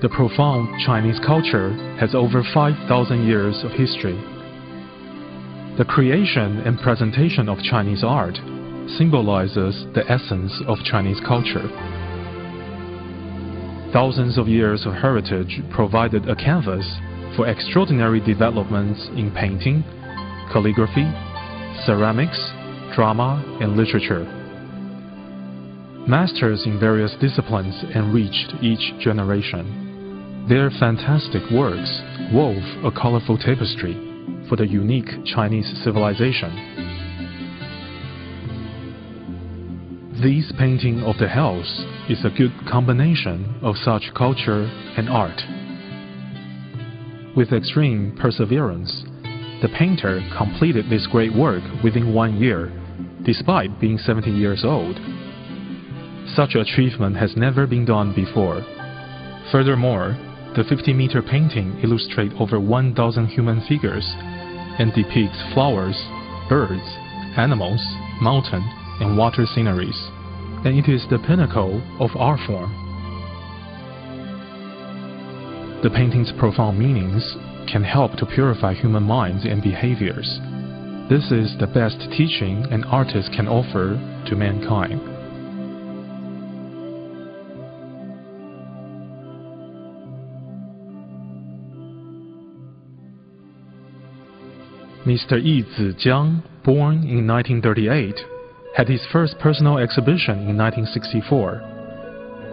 The profound Chinese culture has over 5,000 years of history. The creation and presentation of Chinese art symbolizes the essence of Chinese culture. Thousands of years of heritage provided a canvas for extraordinary developments in painting, calligraphy, ceramics, drama, and literature. Masters in various disciplines enriched each generation. Their fantastic works wove a colorful tapestry for the unique Chinese civilization. This painting of the hells is a good combination of such culture and art. With extreme perseverance, the painter completed this great work within 1 year, despite being 70 years old. Such achievement has never been done before. Furthermore, the 50-meter painting illustrates over 1,000 human figures and depicts flowers, birds, animals, mountain, and water sceneries, and it is the pinnacle of art form. The painting's profound meanings can help to purify human minds and behaviors. This is the best teaching an artist can offer to mankind. Mr. Yi Zi Jiang, born in 1938, had his first personal exhibition in 1964.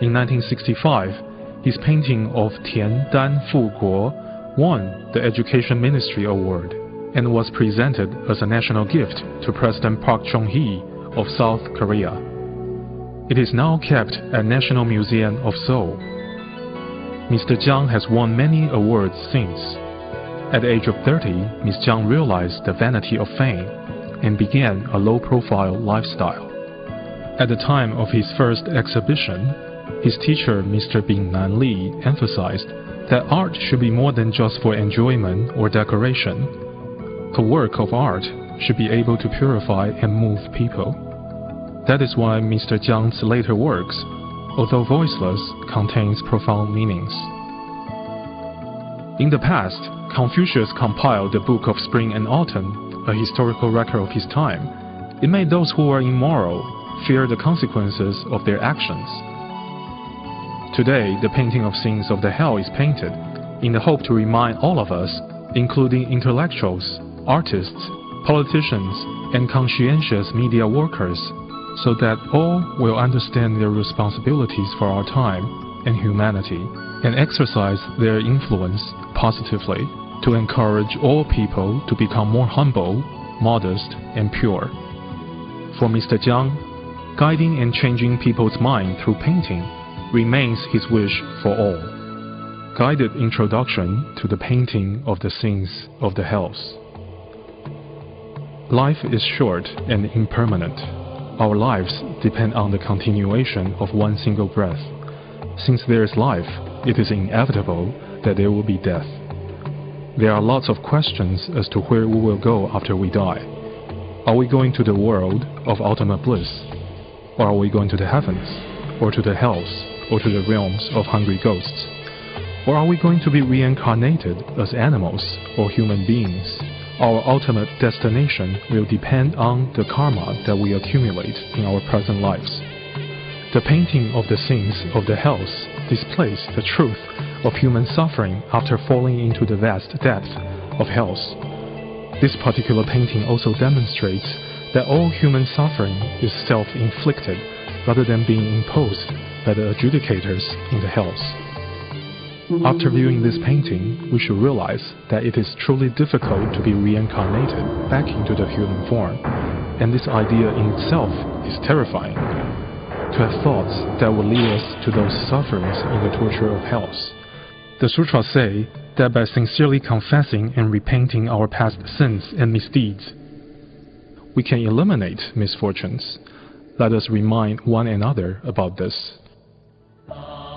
In 1965, his painting of Tian Dan Fu Guo won the Education Ministry Award and was presented as a national gift to President Park Chung-hee of South Korea. It is now kept at National Museum of Seoul. Mr. Jiang has won many awards since. At the age of 30, Ms. Jiang realized the vanity of fame and began a low-profile lifestyle. At the time of his first exhibition, his teacher, Mr. Bing Nan Li, emphasized that art should be more than just for enjoyment or decoration. A work of art should be able to purify and move people. That is why Mr. Jiang's later works, although voiceless, contains profound meanings. In the past, Confucius compiled the Book of Spring and Autumn, a historical record of his time. It made those who were immoral fear the consequences of their actions. Today, the painting of scenes of the hell is painted in the hope to remind all of us, including intellectuals, artists, politicians, and conscientious media workers, so that all will understand their responsibilities for our time and humanity, and exercise their influence positively to encourage all people to become more humble, modest, and pure. For Mr. Jiang, guiding and changing people's mind through painting remains his wish for all. Guided introduction to the painting of the scenes of the hells. Life is short and impermanent. Our lives depend on the continuation of one single breath. Since there is life, it is inevitable that there will be death. There are lots of questions as to where we will go after we die. Are we going to the world of ultimate bliss? Or are we going to the heavens? Or to the hells? Or to the realms of hungry ghosts? Or are we going to be reincarnated as animals or human beings? Our ultimate destination will depend on the karma that we accumulate in our present lives. The painting of the scenes of the hells displays the truth of human suffering after falling into the vast depths of hells. This particular painting also demonstrates that all human suffering is self-inflicted rather than being imposed by the adjudicators in the hells. After viewing this painting, we should realize that it is truly difficult to be reincarnated back into the human form, and this idea in itself is terrifying. To have thoughts that will lead us to those sufferings in the torture of hells. The sutras say that by sincerely confessing and repenting our past sins and misdeeds, we can eliminate misfortunes. Let us remind one another about this.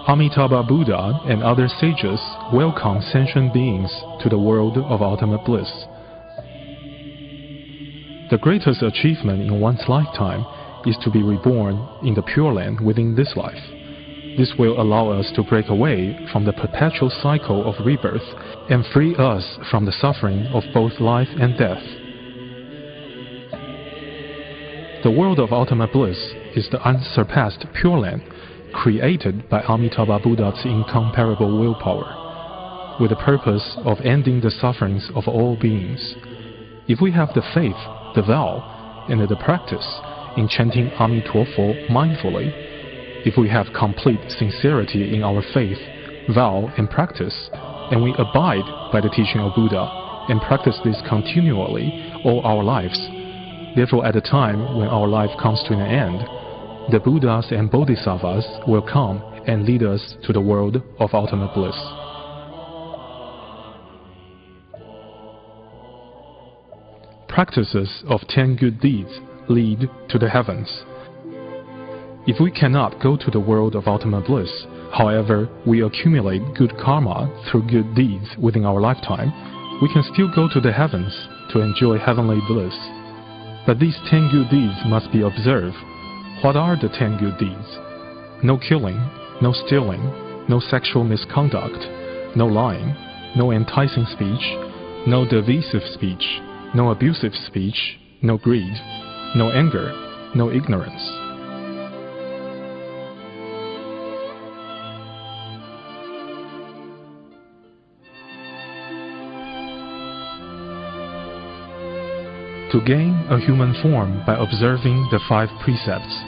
Amitabha Buddha and other sages welcome sentient beings to the world of ultimate bliss. The greatest achievement in one's lifetime is to be reborn in the Pure Land within this life. This will allow us to break away from the perpetual cycle of rebirth and free us from the suffering of both life and death. The world of ultimate bliss is the unsurpassed Pure Land created by Amitabha Buddha's incomparable willpower, with the purpose of ending the sufferings of all beings. If we have the faith, the vow, and the practice in chanting Amituofo mindfully, if we have complete sincerity in our faith, vow, and practice, and we abide by the teaching of Buddha and practice this continually all our lives, therefore at the time when our life comes to an end, the Buddhas and Bodhisattvas will come and lead us to the world of ultimate bliss. Practices of 10 good deeds lead to the heavens. If we cannot go to the world of ultimate bliss, however, we accumulate good karma through good deeds within our lifetime, we can still go to the heavens to enjoy heavenly bliss. But these 10 good deeds must be observed. What are the 10 good deeds? No killing, no stealing, no sexual misconduct, no lying, no enticing speech, no divisive speech, no abusive speech, no greed, no anger, no ignorance. To gain a human form by observing the 5 precepts.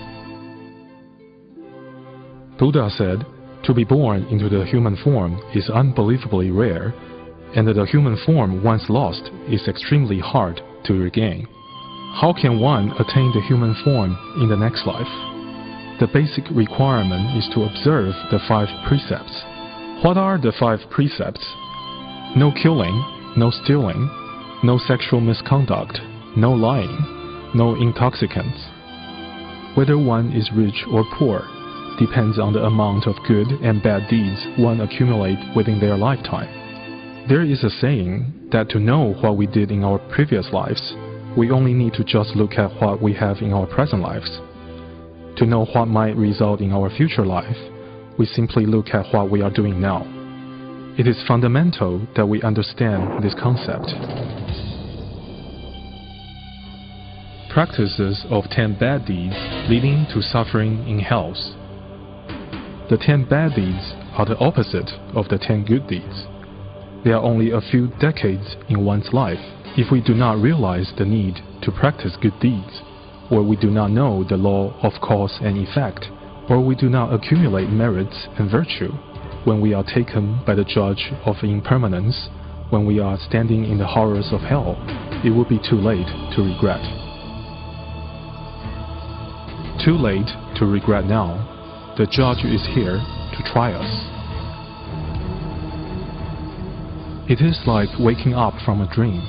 Buddha said, to be born into the human form is unbelievably rare, and that the human form once lost is extremely hard to regain. How can one attain the human form in the next life? The basic requirement is to observe the 5 precepts. What are the 5 precepts? No killing, no stealing, no sexual misconduct, no lying, no intoxicants. Whether one is rich or poor depends on the amount of good and bad deeds one accumulate within their lifetime. There is a saying that to know what we did in our previous lives, we only need to just look at what we have in our present lives. To know what might result in our future life, we simply look at what we are doing now. It is fundamental that we understand this concept. Practices of 10 bad deeds leading to suffering in hells. The 10 bad deeds are the opposite of the 10 good deeds. They are only a few decades in one's life. If we do not realize the need to practice good deeds, or we do not know the law of cause and effect, or we do not accumulate merits and virtue, when we are taken by the judge of impermanence, when we are standing in the horrors of hell, it will be too late to regret. Too late to regret now. The judge is here to try us. It is like waking up from a dream.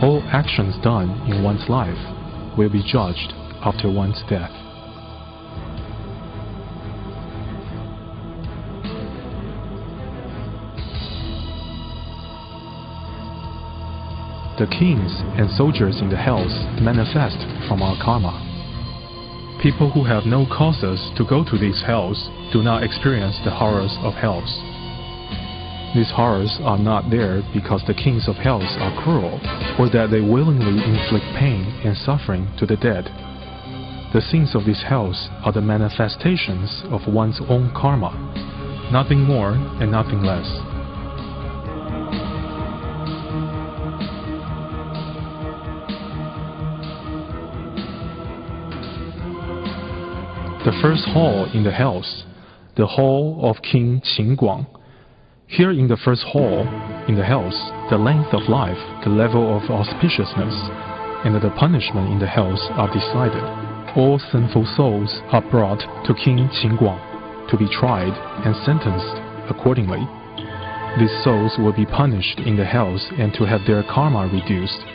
All actions done in one's life will be judged after one's death. The kings and soldiers in the hells manifest from our karma. People who have no causes to go to these hells do not experience the horrors of hells. These horrors are not there because the kings of hells are cruel, or that they willingly inflict pain and suffering to the dead. The sins of these hells are the manifestations of one's own karma, nothing more and nothing less. The first hall in the hells, the hall of King Qingguang. Here in the first hall in the hells, the length of life, the level of auspiciousness, and the punishment in the hells are decided. All sinful souls are brought to King Qingguang to be tried and sentenced accordingly. These souls will be punished in the hells and to have their karma reduced.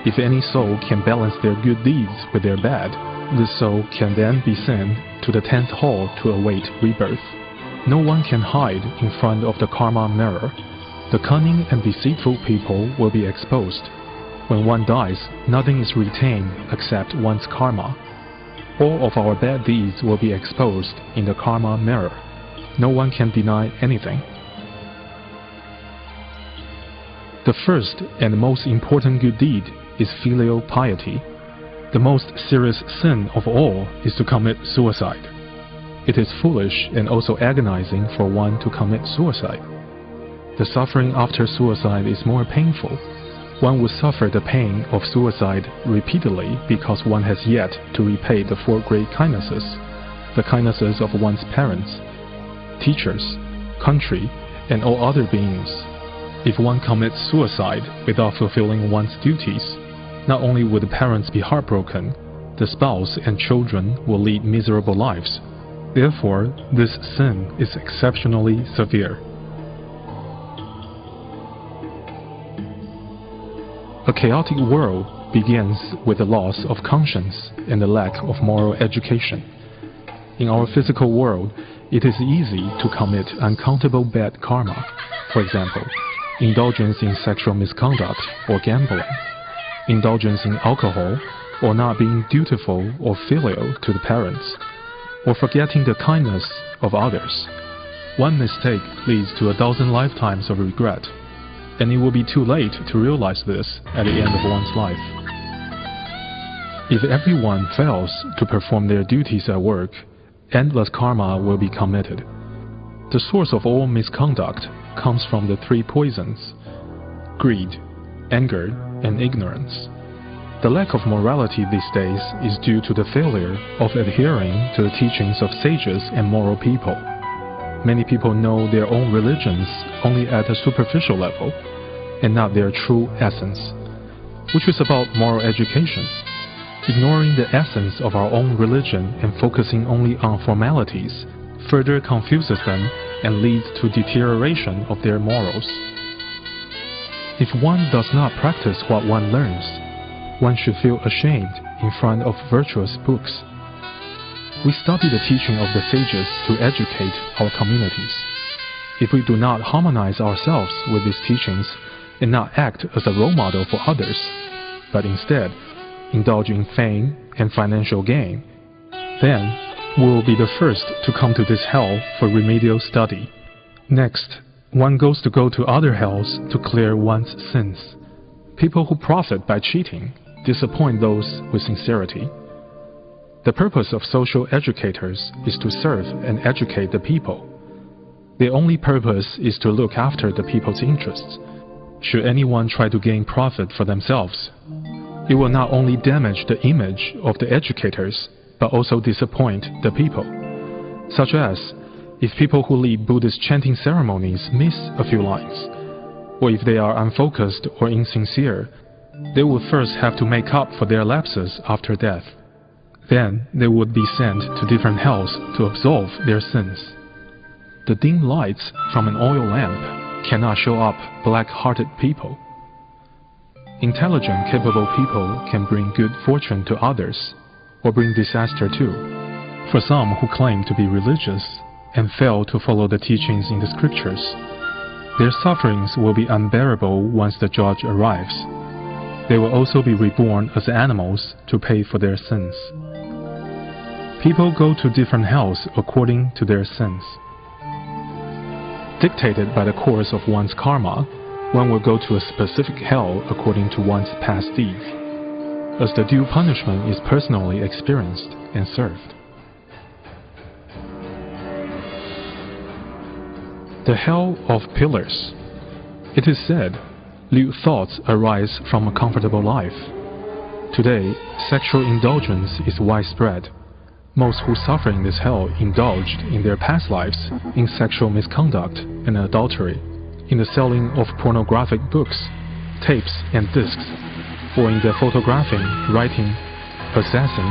If any soul can balance their good deeds with their bad, this soul can then be sent to the 10th hall to await rebirth. No one can hide in front of the karma mirror. The cunning and deceitful people will be exposed. When one dies, nothing is retained except one's karma. all of our bad deeds will be exposed in the karma mirror. No one can deny anything. The first and most important good deed is filial piety. The most serious sin of all is to commit suicide. It is foolish and also agonizing for one to commit suicide. The suffering after suicide is more painful. One will suffer the pain of suicide repeatedly because one has yet to repay the four great kindnesses, the kindnesses of one's parents, teachers, country, and all other beings. If one commits suicide without fulfilling one's duties, not only would the parents be heartbroken, the spouse and children will lead miserable lives. Therefore, this sin is exceptionally severe. A chaotic world begins with the loss of conscience and the lack of moral education. In our physical world, it is easy to commit uncountable bad karma. For example, indulgence in sexual misconduct or gambling, indulgence in alcohol, or not being dutiful or filial to the parents, or forgetting the kindness of others. One mistake leads to 1,000 lifetimes of regret, and it will be too late to realize this at the end of one's life. If everyone fails to perform their duties at work, endless karma will be committed. The source of all misconduct comes from the three poisons: greed, anger, and ignorance. The lack of morality these days is due to the failure of adhering to the teachings of sages and moral people. Many people know their own religions only at a superficial level, and not their true essence, which is about moral education. Ignoring the essence of our own religion and focusing only on formalities further confuses them and leads to deterioration of their morals. If one does not practice what one learns, one should feel ashamed in front of virtuous books. We study the teaching of the sages to educate our communities. If we do not harmonize ourselves with these teachings and not act as a role model for others, but instead indulge in fame and financial gain, then we will be the first to come to this hell for remedial study. Next, one goes to other hells to clear one's sins. People who profit by cheating disappoint those with sincerity. The purpose of social educators is to serve and educate the people. Their only purpose is to look after the people's interests. Should anyone try to gain profit for themselves, it will not only damage the image of the educators, but also disappoint the people. Such as, if people who lead Buddhist chanting ceremonies miss a few lines, or if they are unfocused or insincere, they would first have to make up for their lapses after death. Then they would be sent to different hells to absolve their sins. The dim lights from an oil lamp cannot show up black-hearted people. Intelligent, capable people can bring good fortune to others, or bring disaster too. For some who claim to be religious and fail to follow the teachings in the scriptures, their sufferings will be unbearable once the judge arrives. They will also be reborn as animals to pay for their sins. People go to different hells according to their sins. Dictated by the course of one's karma, one will go to a specific hell according to one's past deeds, as the due punishment is personally experienced and served. The Hell of Pillars. It is said, lewd thoughts arise from a comfortable life. Today, sexual indulgence is widespread. Most who suffer in this hell indulged in their past lives in sexual misconduct and adultery, in the selling of pornographic books, tapes and discs, or in the photographing, writing, possessing,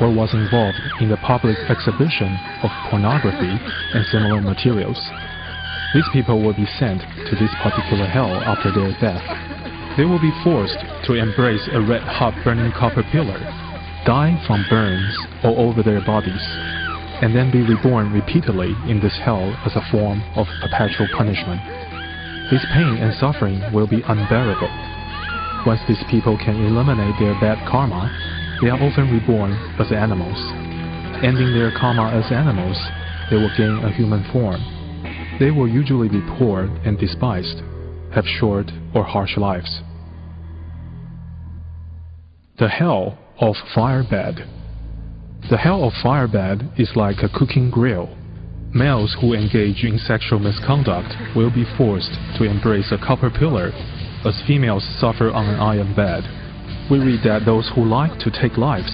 or was involved in the public exhibition of pornography and similar materials. These people will be sent to this particular hell after their death. They will be forced to embrace a red-hot burning copper pillar, die from burns all over their bodies, and then be reborn repeatedly in this hell as a form of perpetual punishment. This pain and suffering will be unbearable. Once these people can eliminate their bad karma, they are often reborn as animals. ending their karma as animals, they will gain a human form. They will usually be poor and despised, have short or harsh lives. The hell of firebed. The hell of firebed is like a cooking grill. Males who engage in sexual misconduct will be forced to embrace a copper pillar, as females suffer on an iron bed. We read that those who like to take lives,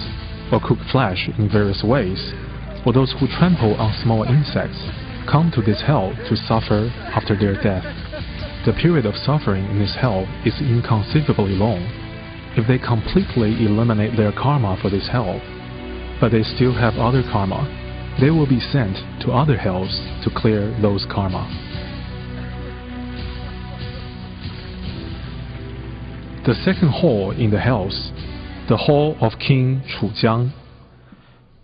or cook flesh in various ways, or those who trample on small insects, come to this hell to suffer after their death. The period of suffering in this hell is inconceivably long. If they completely eliminate their karma for this hell, but they still have other karma, they will be sent to other hells to clear those karma. The second hall in the hells, the hall of King Chujiang.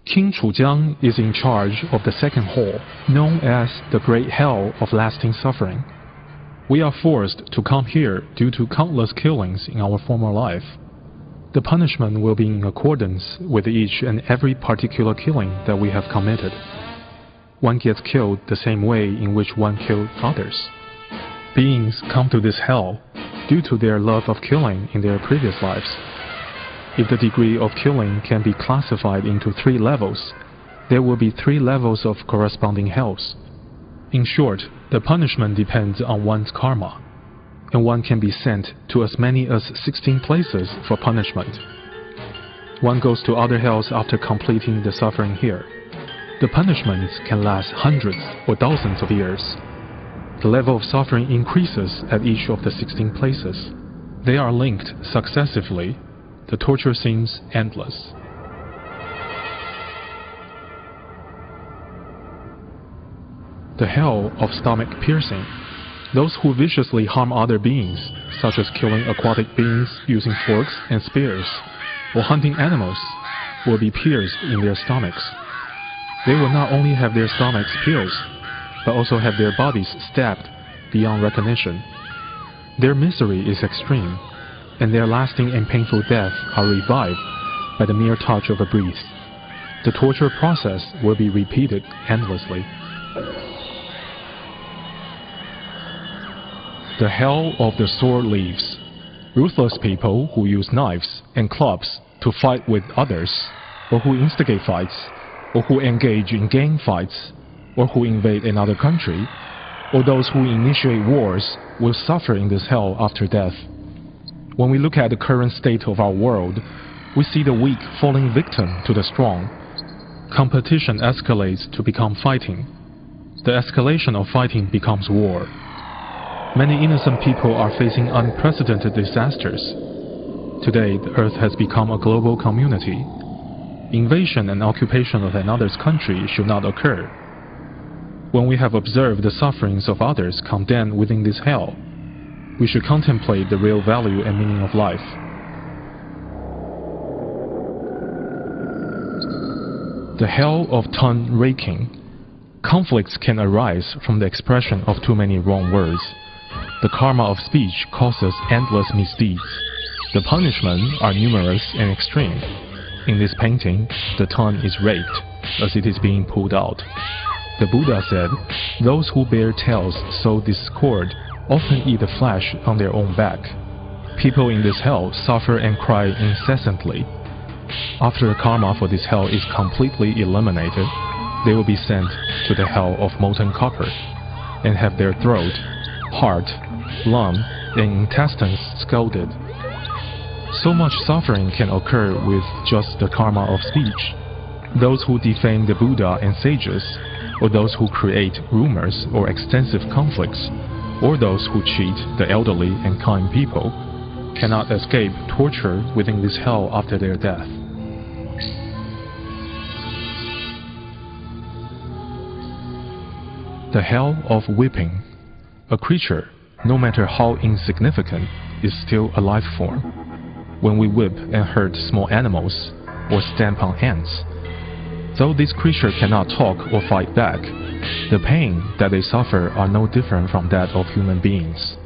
King Chujiang is in charge of the second hall, known as the Great Hell of Lasting Suffering. We are forced to come here due to countless killings in our former life. The punishment will be in accordance with each and every particular killing that we have committed. One gets killed the same way in which one killed others. Beings come to this hell due to their love of killing in their previous lives. If the degree of killing can be classified into 3 levels, there will be 3 levels of corresponding hells. In short, the punishment depends on one's karma, and one can be sent to as many as 16 places for punishment. One goes to other hells after completing the suffering here. The punishments can last hundreds or thousands of years. The level of suffering increases at each of the 16 places. They are linked successively. The torture seems endless. The hell of stomach piercing. Those who viciously harm other beings, such as killing aquatic beings using forks and spears, or hunting animals, will be pierced in their stomachs. They will not only have their stomachs pierced, but also have their bodies stabbed beyond recognition. Their misery is extreme, and their lasting and painful death are revived by the mere touch of a breeze. The torture process will be repeated endlessly. The hell of the sword leaves. Ruthless people who use knives and clubs to fight with others, or who instigate fights, or who engage in gang fights, or who invade another country, or those who initiate wars will suffer in this hell after death. When we look at the current state of our world, we see the weak falling victim to the strong. Competition escalates to become fighting. The escalation of fighting becomes war. Many innocent people are facing unprecedented disasters. Today, the earth has become a global community. Invasion and occupation of another's country should not occur. When we have observed the sufferings of others condemned within this hell, we should contemplate the real value and meaning of life. The hell of tongue raking. Conflicts can arise from the expression of too many wrong words. The karma of speech causes endless misdeeds. The punishments are numerous and extreme. In this painting, the tongue is raked as it is being pulled out. The Buddha said, "Those who bear tales sow discord often eat the flesh on their own back." People in this hell suffer and cry incessantly. After the karma for this hell is completely eliminated, they will be sent to the hell of molten copper and have their throat, heart, lung, and intestines scalded. So much suffering can occur with just the karma of speech. Those who defame the Buddha and sages, or those who create rumors or extensive conflicts, or those who cheat the elderly and kind people, cannot escape torture within this hell after their death. The hell of whipping. A creature, no matter how insignificant, is still a life form. When we whip and hurt small animals, or stamp on ants, though this creature cannot talk or fight back, the pain that they suffer are no different from that of human beings.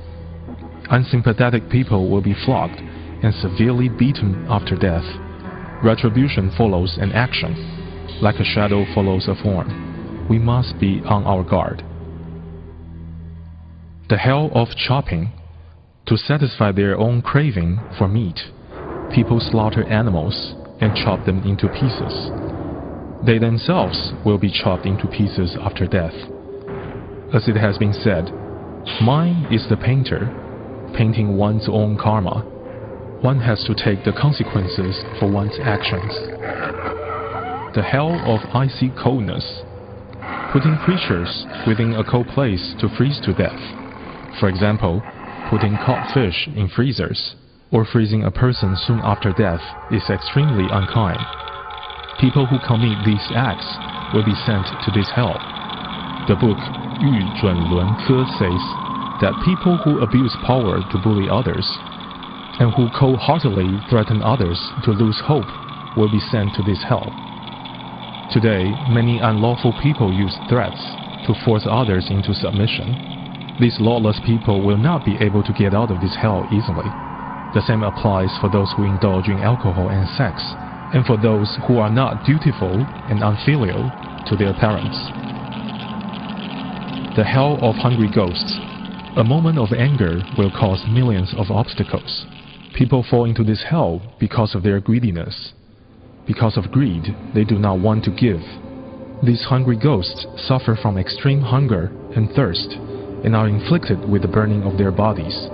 Unsympathetic people will be flogged and severely beaten after death. Retribution follows an action. like a shadow follows a form. We must be on our guard. The hell of chopping. To satisfy their own craving for meat, people slaughter animals and chop them into pieces. They themselves will be chopped into pieces after death. As it has been said, mind is the painter, painting one's own karma. One has to take the consequences for one's actions. The hell of icy coldness. Putting creatures within a cold place to freeze to death. For example, putting caught fish in freezers or freezing a person soon after death is extremely unkind. People who commit these acts will be sent to this hell. The book Yu Zhen Lun Ke says that people who abuse power to bully others and who cold-heartedly threaten others to lose hope will be sent to this hell. Today, many unlawful people use threats to force others into submission. These lawless people will not be able to get out of this hell easily. The same applies for those who indulge in alcohol and sex, and for those who are not dutiful and unfilial to their parents. The hell of hungry ghosts. A moment of anger will cause millions of obstacles. People fall into this hell because of their greediness. Because of greed, they do not want to give. These hungry ghosts suffer from extreme hunger and thirst, and are inflicted with the burning of their bodies.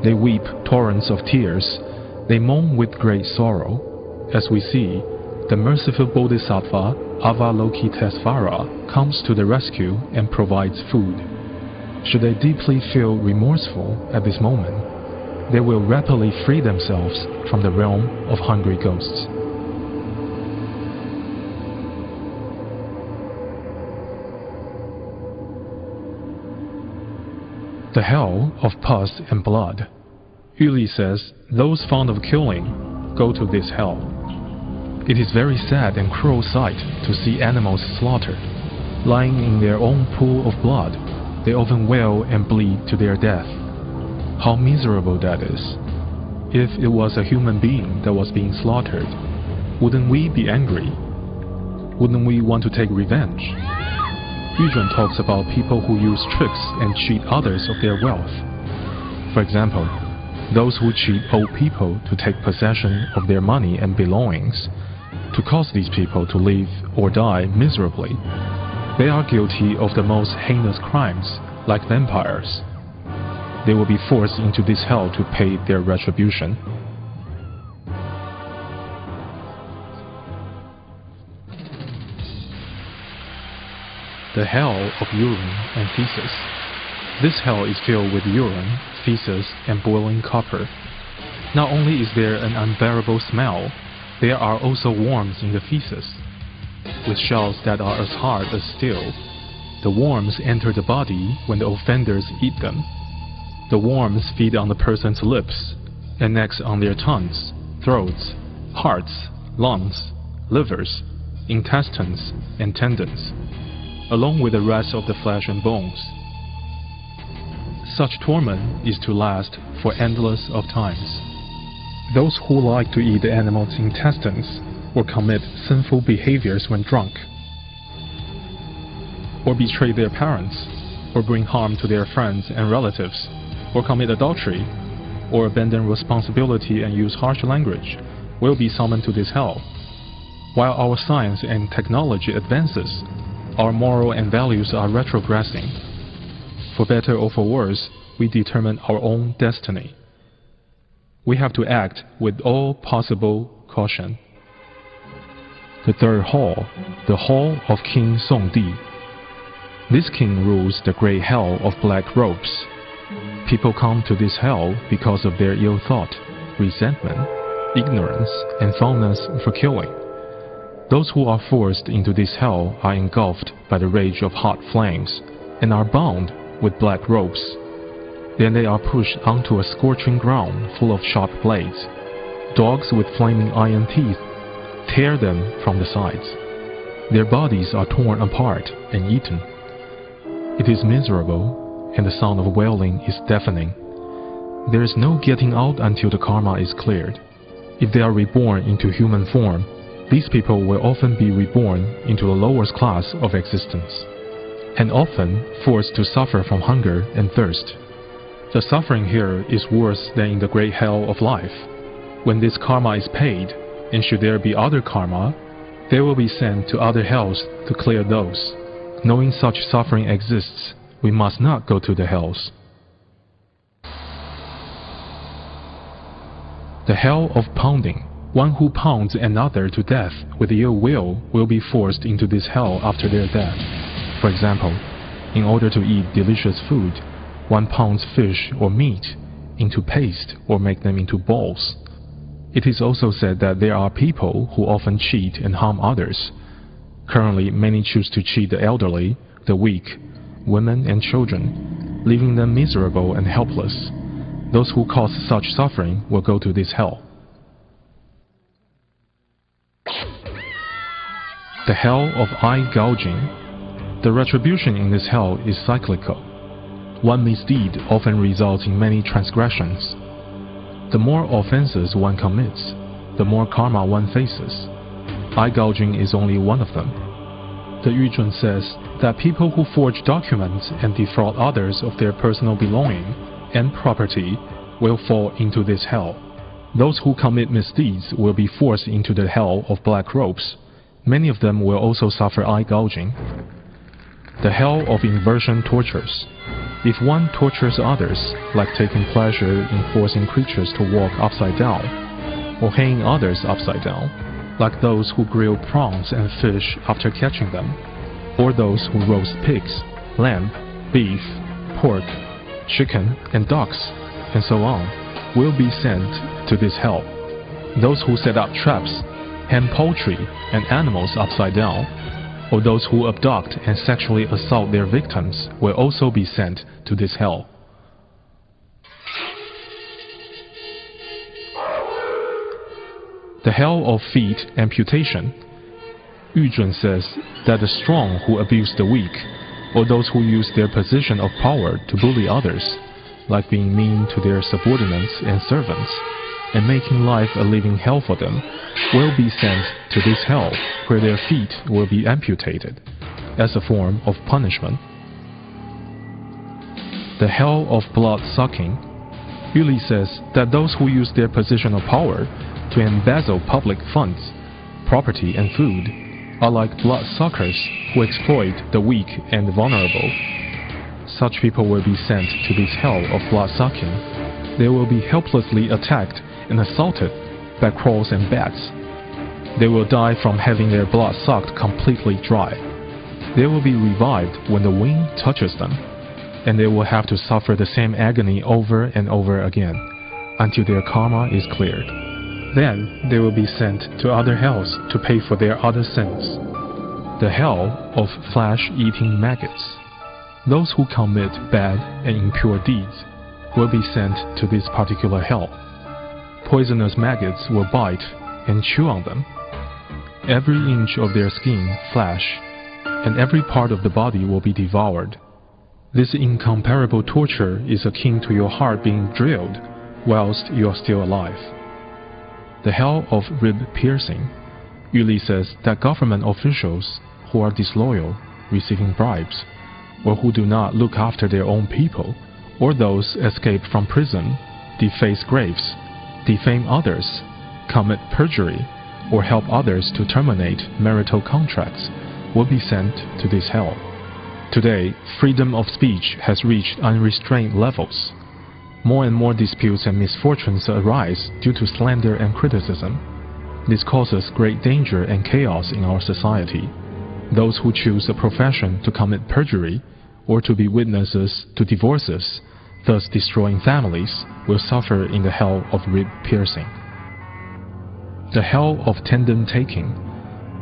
They weep torrents of tears. They moan with great sorrow. As we see, the merciful Bodhisattva Avalokitesvara comes to the rescue and provides food. Should they deeply feel remorseful at this moment, they will rapidly free themselves from the realm of hungry ghosts. The hell of pus and blood. Yuli says, those fond of killing go to this hell. It is very sad and cruel sight to see animals slaughtered. Lying in their own pool of blood, they often wail and bleed to their death. How miserable that is. If it was a human being that was being slaughtered, wouldn't we be angry? Wouldn't we want to take revenge? Yuzhen talks about people who use tricks and cheat others of their wealth. For example, those who cheat old people to take possession of their money and belongings, to cause these people to live or die miserably. They are guilty of the most heinous crimes, like vampires. They will be forced into this hell to pay their retribution. The hell of urine and feces. This hell is filled with urine, feces, and boiling copper. Not only is there an unbearable smell, there are also worms in the feces, with shells that are as hard as steel. The worms enter the body when the offenders eat them. The worms feed on the person's lips, and next on their tongues, throats, hearts, lungs, livers, intestines, and tendons, along with the rest of the flesh and bones. Such torment is to last for endless of times. Those who like to eat the animal's intestines or commit sinful behaviors when drunk, or betray their parents, or bring harm to their friends and relatives, or commit adultery, or abandon responsibility and use harsh language, will be summoned to this hell. While our science and technology advances, our moral and values are retrogressing. For better or for worse, we determine our own destiny. We have to act with all possible caution. The third hall, the Hall of King Songdi. This king rules the great hell of black robes. People come to this hell because of their ill thought, resentment, ignorance, and fondness for killing. Those who are forced into this hell are engulfed by the rage of hot flames and are bound with black ropes. Then they are pushed onto a scorching ground full of sharp blades. Dogs with flaming iron teeth tear them from the sides. Their bodies are torn apart and eaten. It is miserable, and the sound of wailing is deafening. There is no getting out until the karma is cleared. If they are reborn into human form, These people will often be reborn into the lowest class of existence, and often forced to suffer from hunger and thirst. The suffering here is worse than in the great hell of life. When this karma is paid, and should there be other karma, they will be sent to other hells to clear those. Knowing such suffering exists, we must not go to the hells. The hell of pounding. One who pounds another to death with ill will be forced into this hell after their death. For example, in order to eat delicious food, one pounds fish or meat into paste or make them into balls. It is also said that there are people who often cheat and harm others. Currently, many choose to cheat the elderly, the weak, women and children, leaving them miserable and helpless. Those who cause such suffering will go to this hell. The hell of eye gouging. The retribution in this hell is cyclical. One misdeed often results in many transgressions. The more offenses one commits, the more karma one faces. Eye gouging is only one of them. The Yuzhun says that people who forge documents and defraud others of their personal belonging and property will fall into this hell. Those who commit misdeeds will be forced into the hell of black robes. Many of them will also suffer eye gouging. The hell of inversion tortures. If one tortures others, like taking pleasure in forcing creatures to walk upside down, or hanging others upside down, like those who grill prawns and fish after catching them, or those who roast pigs, lamb, beef, pork, chicken, and ducks, and so on, will be sent to this hell. Those who set up traps, hang poultry and animals upside down, or those who abduct and sexually assault their victims will also be sent to this hell. The hell of feet amputation. Yuzhun says that the strong who abuse the weak, or those who use their position of power to bully others, like being mean to their subordinates and servants, and making life a living hell for them, will be sent to this hell where their feet will be amputated, as a form of punishment. The hell of blood-sucking. Yuli says that those who use their position of power to embezzle public funds, property and food are like blood-suckers who exploit the weak and vulnerable. Such people will be sent to this hell of blood-sucking. They will be helplessly attacked and assaulted by crows and bats. They will die from having their blood sucked completely dry. They will be revived when the wind touches them, and they will have to suffer the same agony over and over again until their karma is cleared. Then they will be sent to other hells to pay for their other sins. The hell of flesh-eating maggots. Those who commit bad and impure deeds will be sent to this particular hell. Poisonous maggots will bite and chew on them. Every inch of their skin, flesh, and every part of the body will be devoured. This incomparable torture is akin to your heart being drilled whilst you are still alive. The hell of rib piercing. Yuli says that government officials who are disloyal, receiving bribes, or who do not look after their own people, or those escaped from prison, deface graves, defame others, commit perjury, or help others to terminate marital contracts, will be sent to this hell. Today, freedom of speech has reached unrestrained levels. More and more disputes and misfortunes arise due to slander and criticism. This causes great danger and chaos in our society. Those who choose a profession to commit perjury or to be witnesses to divorces, thus destroying families, will suffer in the hell of rib piercing. The hell of tendon taking.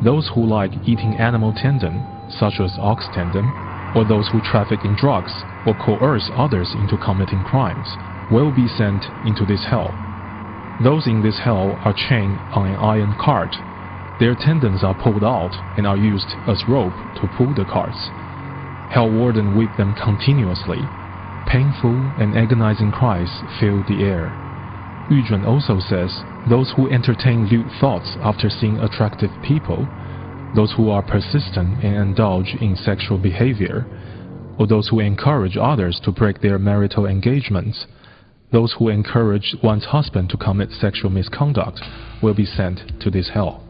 Those who like eating animal tendon, such as ox tendon, or those who traffic in drugs or coerce others into committing crimes, will be sent into this hell. Those in this hell are chained on an iron cart. Their tendons are pulled out and are used as rope to pull the carts. Hell warden whip them continuously. Painful and agonizing cries fill the air. Yuzhun also says those who entertain lewd thoughts after seeing attractive people, those who are persistent and indulge in sexual behavior, or those who encourage others to break their marital engagements, those who encourage one's husband to commit sexual misconduct will be sent to this hell.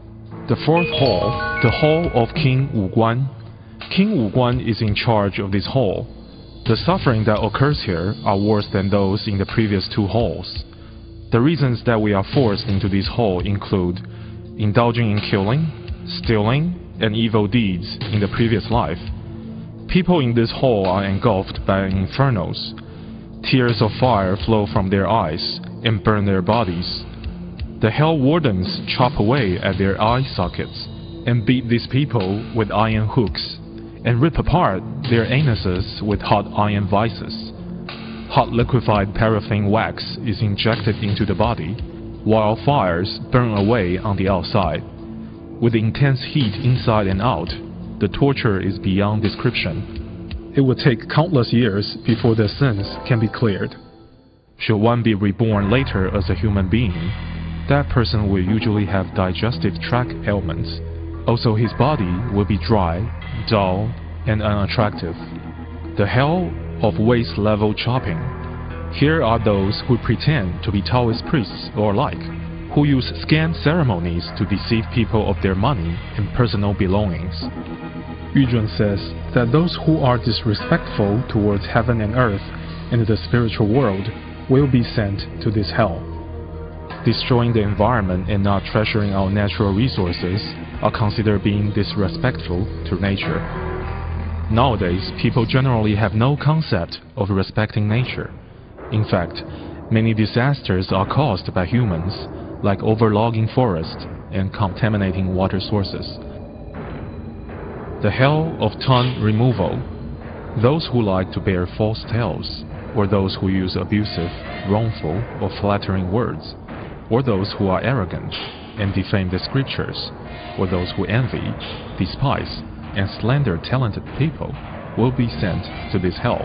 The fourth hall, the hall of King Wu Guan. King Wu Guan is in charge of this hall. The suffering that occurs here are worse than those in the previous two halls. The reasons that we are forced into this hall include indulging in killing, stealing, and evil deeds in the previous life. People in this hall are engulfed by infernos. Tears of fire flow from their eyes and burn their bodies. The hell wardens chop away at their eye sockets and beat these people with iron hooks and rip apart their anuses with hot iron vices. Hot liquefied paraffin wax is injected into the body, while fires burn away on the outside. With intense heat inside and out, the torture is beyond description. It will take countless years before their sins can be cleared. Should one be reborn later as a human being, that person will usually have digestive tract ailments. Also, his body will be dry, dull, and unattractive. The hell of waist-level chopping. Here are those who pretend to be Taoist priests or like, who use scam ceremonies to deceive people of their money and personal belongings. Yuzhen says that those who are disrespectful towards heaven and earth and the spiritual world will be sent to this hell. Destroying the environment and not treasuring our natural resources are considered being disrespectful to nature. Nowadays, people generally have no concept of respecting nature. In fact, many disasters are caused by humans, like overlogging forests and contaminating water sources. The hell of tongue removal. Those who like to bear false tales, or those who use abusive, wrongful, or flattering words, or those who are arrogant and defame the scriptures, or those who envy, despise, and slander talented people, will be sent to this hell.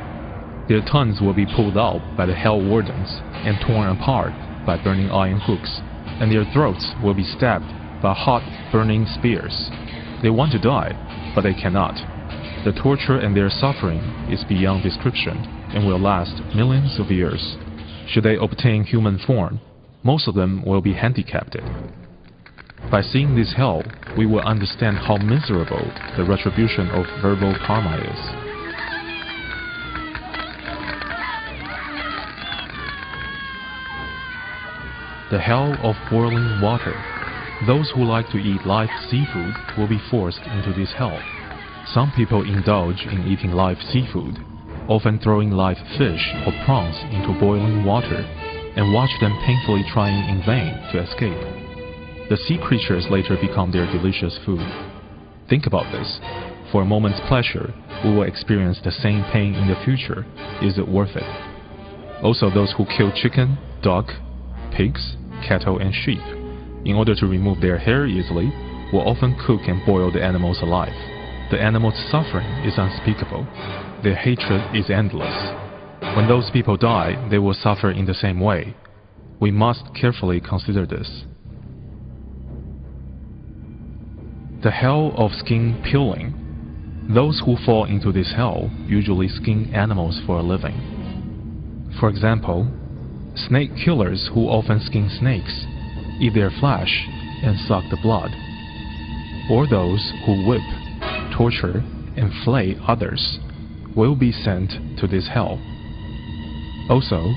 Their tongues will be pulled out by the hell wardens and torn apart by burning iron hooks, and their throats will be stabbed by hot, burning spears. They want to die, but they cannot. The torture and their suffering is beyond description and will last millions of years. Should they obtain human form, most of them will be handicapped. By seeing this hell, we will understand how miserable the retribution of verbal karma is. The hell of boiling water. Those who like to eat live seafood will be forced into this hell. Some people indulge in eating live seafood, often throwing live fish or prawns into boiling water, and watch them painfully trying in vain to escape. The sea creatures later become their delicious food. Think about this. For a moment's pleasure, we will experience the same pain in the future. Is it worth it? Also, those who kill chicken, duck, pigs, cattle, and sheep, in order to remove their hair easily, will often cook and boil the animals alive. The animals' suffering is unspeakable. Their hatred is endless. When those people die, they will suffer in the same way. We must carefully consider this. The hell of skin peeling. Those who fall into this hell usually skin animals for a living. For example, snake killers who often skin snakes, eat their flesh, and suck the blood. Or those who whip, torture, and flay others will be sent to this hell. Also,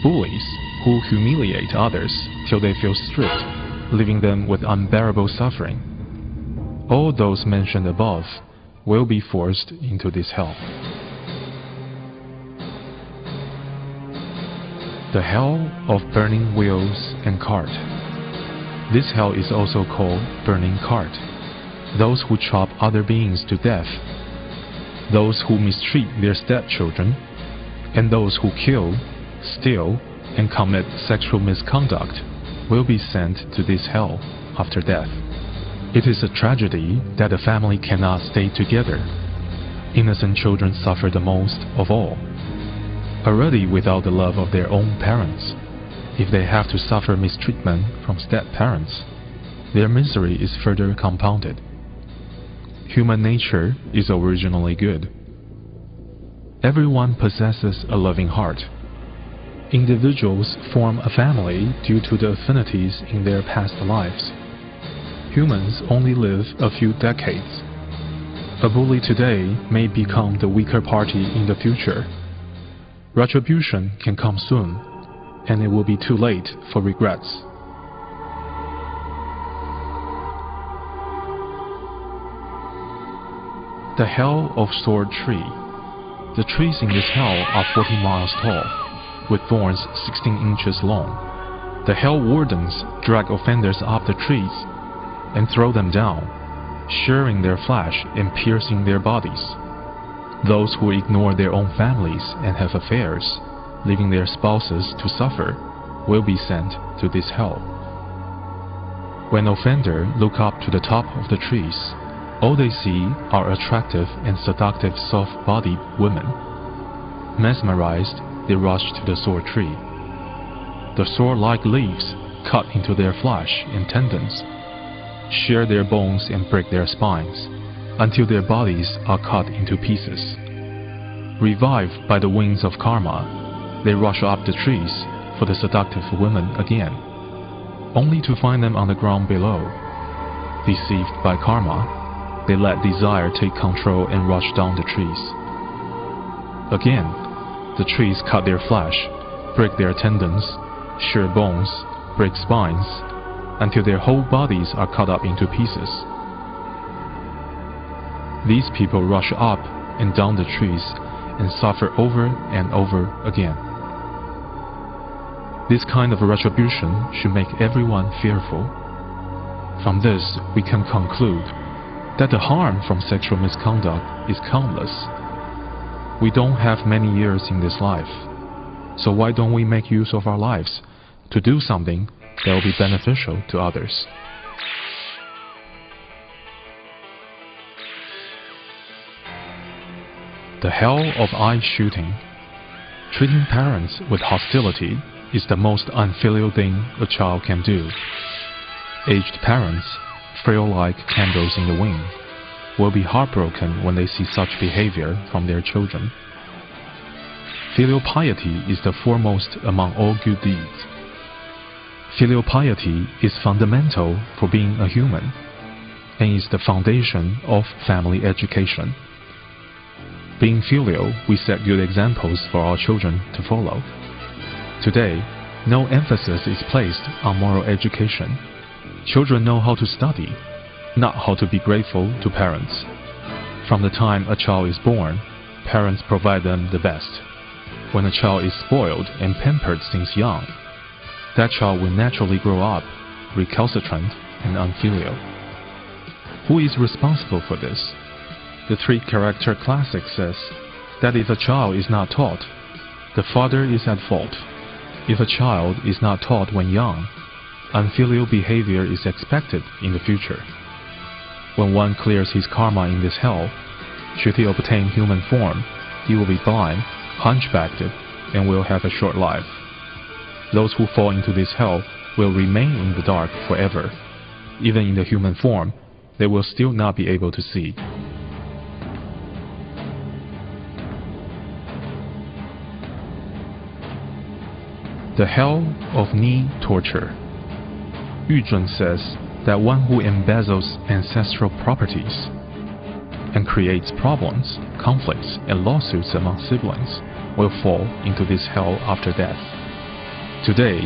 bullies who humiliate others till they feel stripped, leaving them with unbearable suffering. All those mentioned above will be forced into this hell. The hell of burning wheels and cart. This hell is also called burning cart. Those who chop other beings to death, those who mistreat their stepchildren, and those who kill, steal, and commit sexual misconduct will be sent to this hell after death. It is a tragedy that a family cannot stay together. Innocent children suffer the most of all. Already without the love of their own parents, If they have to suffer mistreatment from step-parents, their misery is further compounded. Human nature is originally good. Everyone possesses a loving heart. Individuals form a family due to the affinities in their past lives. Humans only live a few decades. A bully today may become the weaker party in the future. Retribution can come soon, and it will be too late for regrets. The Hell of Sword Tree. The trees in this hell are 40 miles tall, with thorns 16 inches long. The hell wardens drag offenders up the trees and throw them down, shearing their flesh and piercing their bodies. Those who ignore their own families and have affairs, leaving their spouses to suffer, will be sent to this hell. When offenders look up to the top of the trees, all they see are attractive and seductive soft-bodied women. Mesmerized, they rush to the sword tree. The sword-like leaves cut into their flesh and tendons, shear their bones and break their spines, until their bodies are cut into pieces. Revived by the winds of karma, they rush up the trees for the seductive women again, only to find them on the ground below. Deceived by karma, they let desire take control and rush down the trees. Again, the trees cut their flesh, break their tendons, shear bones, break spines, until their whole bodies are cut up into pieces. These people rush up and down the trees and suffer over and over again. This kind of retribution should make everyone fearful. From this, we can conclude that the harm from sexual misconduct is countless. We don't have many years in this life, so why don't we make use of our lives to do something that will be beneficial to others? The hell of eye shooting. Treating parents with hostility is the most unfilial thing a child can do. Aged parents, frail like candles in the wind, will be heartbroken when they see such behavior from their children. Filial piety is the foremost among all good deeds. Filial piety is fundamental for being a human, and is the foundation of family education. Being filial, we set good examples for our children to follow. Today, no emphasis is placed on moral education. Children know how to study, not how to be grateful to parents. From the time a child is born, parents provide them the best. When a child is spoiled and pampered since young, that child will naturally grow up recalcitrant and unfilial. Who is responsible for this? The three-character classic says that if a child is not taught, the father is at fault. If a child is not taught when young, unfilial behavior is expected in the future. When one clears his karma in this hell, should he obtain human form, he will be blind, hunchbacked, and will have a short life. Those who fall into this hell will remain in the dark forever. Even in the human form, they will still not be able to see. The hell of knee torture. Yuzhen says that one who embezzles ancestral properties and creates problems, conflicts, and lawsuits among siblings will fall into this hell after death. Today,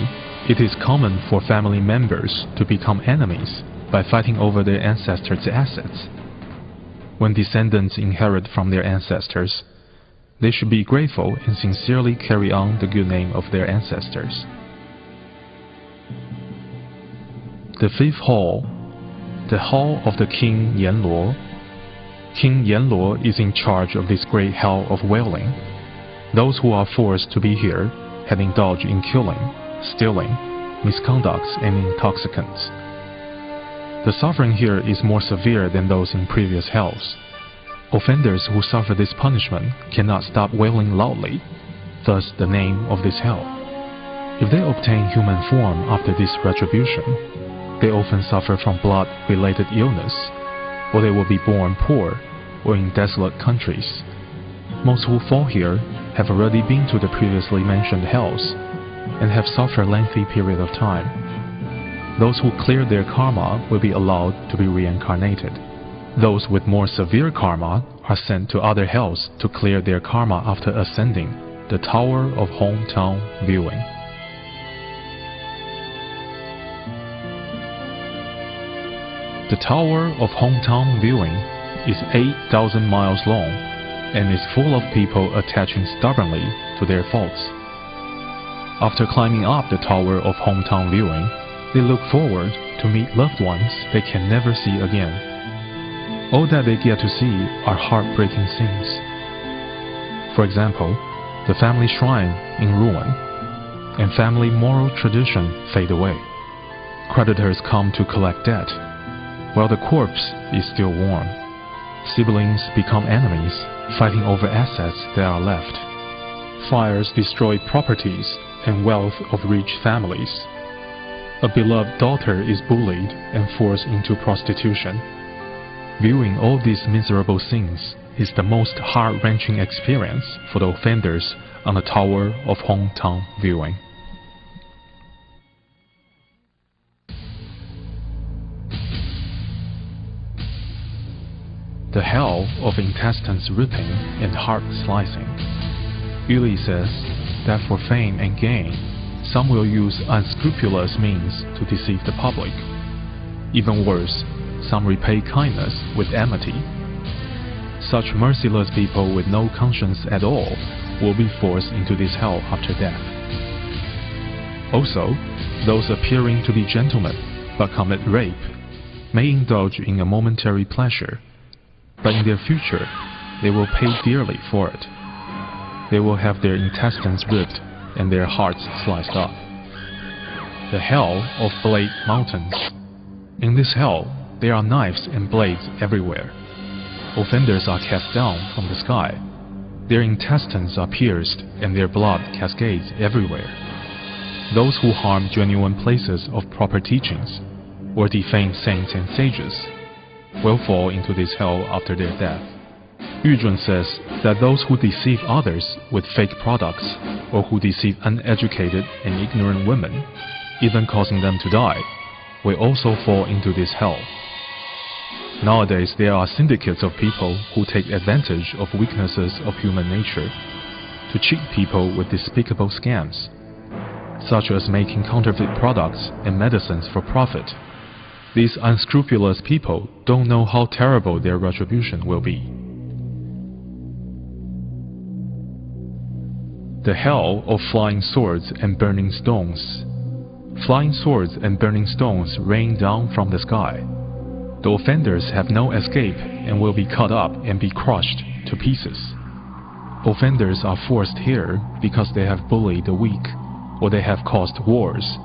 it is common for family members to become enemies by fighting over their ancestors' assets. When descendants inherit from their ancestors, they should be grateful and sincerely carry on the good name of their ancestors. The fifth hall, the hall of the King Yanluo. King Yanluo is in charge of this great hell of wailing. Those who are forced to be here have indulged in killing, stealing, misconducts, and intoxicants. The suffering here is more severe than those in previous hells. Offenders who suffer this punishment cannot stop wailing loudly, thus the name of this hell. If they obtain human form after this retribution, they often suffer from blood-related illness, or they will be born poor or in desolate countries. Most who fall here have already been to the previously mentioned hells and have suffered a lengthy period of time. Those who clear their karma will be allowed to be reincarnated. Those with more severe karma are sent to other hells to clear their karma after ascending the Tower of Hometown Viewing. The Tower of Hometown Viewing is 8,000 miles long and is full of people attaching stubbornly to their faults. After climbing up the Tower of Hometown Viewing, they look forward to meet loved ones they can never see again. All that they get to see are heartbreaking scenes. For example, the family shrine in ruin, and family moral tradition fade away. Creditors come to collect debt, while the corpse is still warm. Siblings become enemies, fighting over assets that are left. Fires destroy properties and wealth of rich families. A beloved daughter is bullied and forced into prostitution. Viewing all these miserable scenes is the most heart-wrenching experience for the offenders on the Tower of Hometown Viewing. The hell of intestines ripping and heart slicing. Yuli says that for fame and gain, some will use unscrupulous means to deceive the public. Even worse, some repay kindness with enmity. Such merciless people with no conscience at all will be forced into this hell after death. Also, those appearing to be gentlemen but commit rape may indulge in a momentary pleasure, but in their future, they will pay dearly for it. They will have their intestines ripped and their hearts sliced up. The Hell of Blade Mountains. In this hell, there are knives and blades everywhere. Offenders are cast down from the sky. Their intestines are pierced and their blood cascades everywhere. Those who harm genuine places of proper teachings, or defame saints and sages, will fall into this hell after their death. Yuzhun says that those who deceive others with fake products, or who deceive uneducated and ignorant women, even causing them to die, will also fall into this hell. Nowadays, there are syndicates of people who take advantage of weaknesses of human nature to cheat people with despicable scams, such as making counterfeit products and medicines for profit. These unscrupulous people don't know how terrible their retribution will be. The Hell of Flying Swords and Burning Stones. Flying swords and burning stones rain down from the sky. The offenders have no escape and will be cut up and be crushed to pieces. Offenders are forced here because they have bullied the weak, or they have caused wars,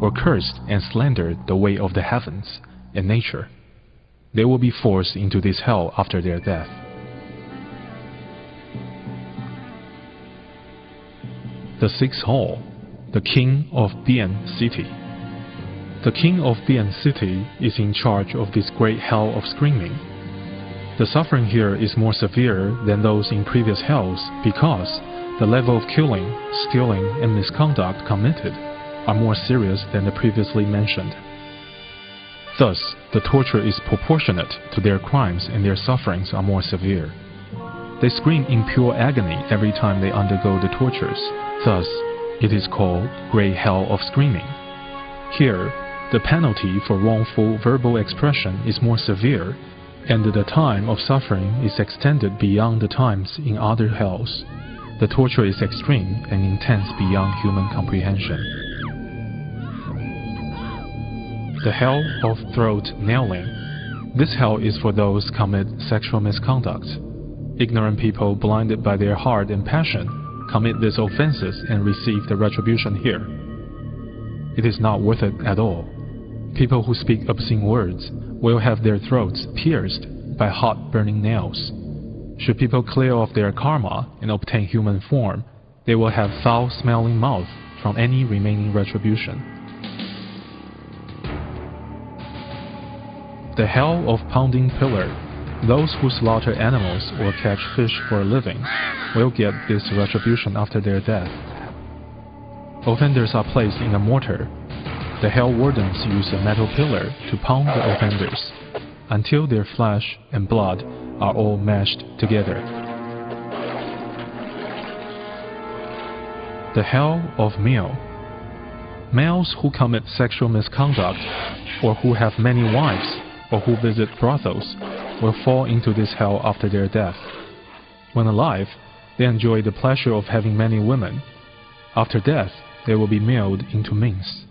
or cursed and slandered the way of the heavens and nature. They will be forced into this hell after their death. The Sixth Hall, the King of Bian City. The King of Bian City is in charge of this great hell of screaming. The suffering here is more severe than those in previous hells because the level of killing, stealing, and misconduct committed are more serious than the previously mentioned. Thus, the torture is proportionate to their crimes and their sufferings are more severe. They scream in pure agony every time they undergo the tortures. Thus, it is called Great Hell of Screaming. Here, the penalty for wrongful verbal expression is more severe, and the time of suffering is extended beyond the times in other hells. The torture is extreme and intense beyond human comprehension. The Hell of Throat Nailing. This hell is for those who commit sexual misconduct. Ignorant people blinded by their heart and passion commit these offenses and receive the retribution here. It is not worth it at all. People who speak obscene words will have their throats pierced by hot burning nails. Should people clear off their karma and obtain human form, they will have foul-smelling mouth from any remaining retribution. The hell of pounding pillar. Those who slaughter animals or catch fish for a living will get this retribution after their death. Offenders are placed in a mortar. The hell wardens use a metal pillar to pound the offenders until their flesh and blood are all mashed together. The hell of male. Males who commit sexual misconduct, or who have many wives, or who visit brothels, will fall into this hell after their death. When alive, they enjoy the pleasure of having many women. After death, they will be mailed into minks.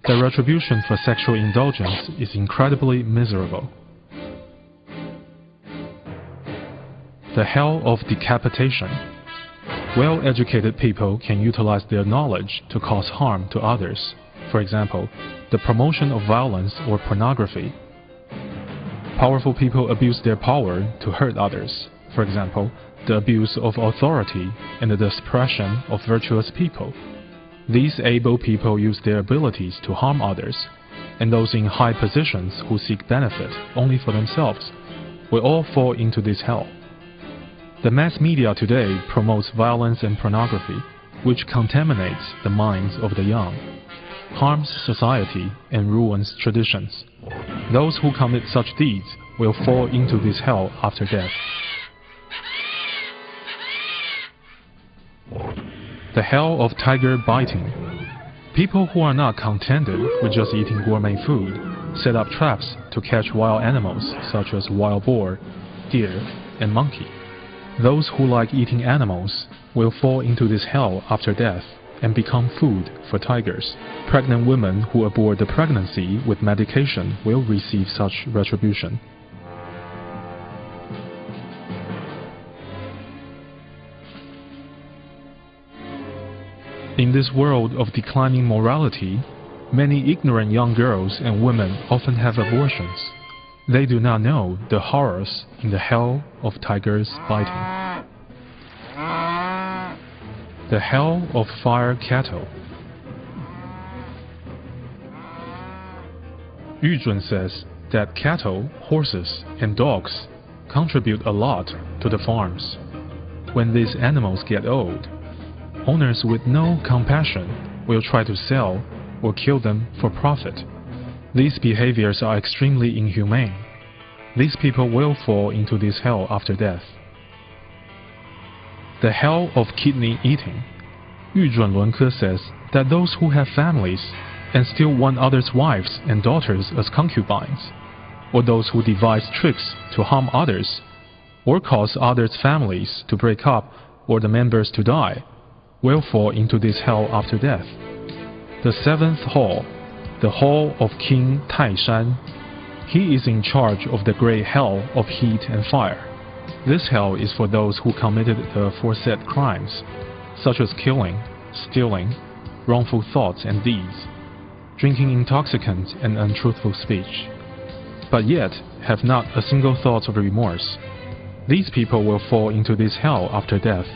The retribution for sexual indulgence is incredibly miserable. The hell of decapitation. Well-educated people can utilize their knowledge to cause harm to others. For example, the promotion of violence or pornography. Powerful people abuse their power to hurt others. For example, the abuse of authority and the suppression of virtuous people. These able people use their abilities to harm others, and those in high positions who seek benefit only for themselves will all fall into this hell. The mass media today promotes violence and pornography, which contaminates the minds of the young, harms society, and ruins traditions. Those who commit such deeds will fall into this hell after death. The hell of tiger biting. People who are not contented with just eating gourmet food set up traps to catch wild animals such as wild boar, deer, and monkey. Those who like eating animals will fall into this hell after death and become food for tigers. Pregnant women who abort the pregnancy with medication will receive such retribution. In this world of declining morality, many ignorant young girls and women often have abortions. They do not know the horrors in the hell of tigers biting. The hell of fire cattle. Yuzhun says that cattle, horses, and dogs contribute a lot to the farms. When these animals get old, owners with no compassion will try to sell or kill them for profit. These behaviors are extremely inhumane. These people will fall into this hell after death. The hell of kidney eating. Yuzhun Lunke says that those who have families and still want others' wives and daughters as concubines, or those who devise tricks to harm others, or cause others' families to break up or the members to die, will fall into this hell after death. The seventh hall, the hall of King Taishan. He is in charge of the great hell of heat and fire. This hell is for those who committed the aforesaid crimes, such as killing, stealing, wrongful thoughts and deeds, drinking intoxicants and untruthful speech, but yet have not a single thought of remorse. These people will fall into this hell after death.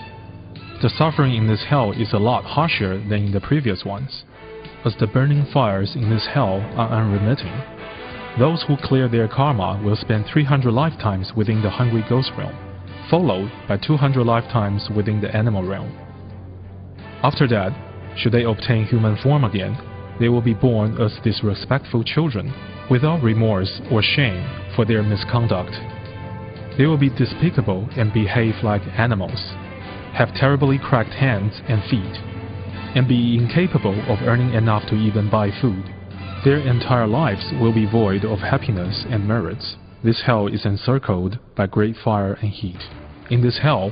The suffering in this hell is a lot harsher than in the previous ones, as the burning fires in this hell are unremitting. Those who clear their karma will spend 300 lifetimes within the hungry ghost realm, followed by 200 lifetimes within the animal realm. After that, should they obtain human form again, they will be born as disrespectful children, without remorse or shame for their misconduct. They will be despicable and behave like animals, have terribly cracked hands and feet, and be incapable of earning enough to even buy food. Their entire lives will be void of happiness and merits. This hell is encircled by great fire and heat. In this hell,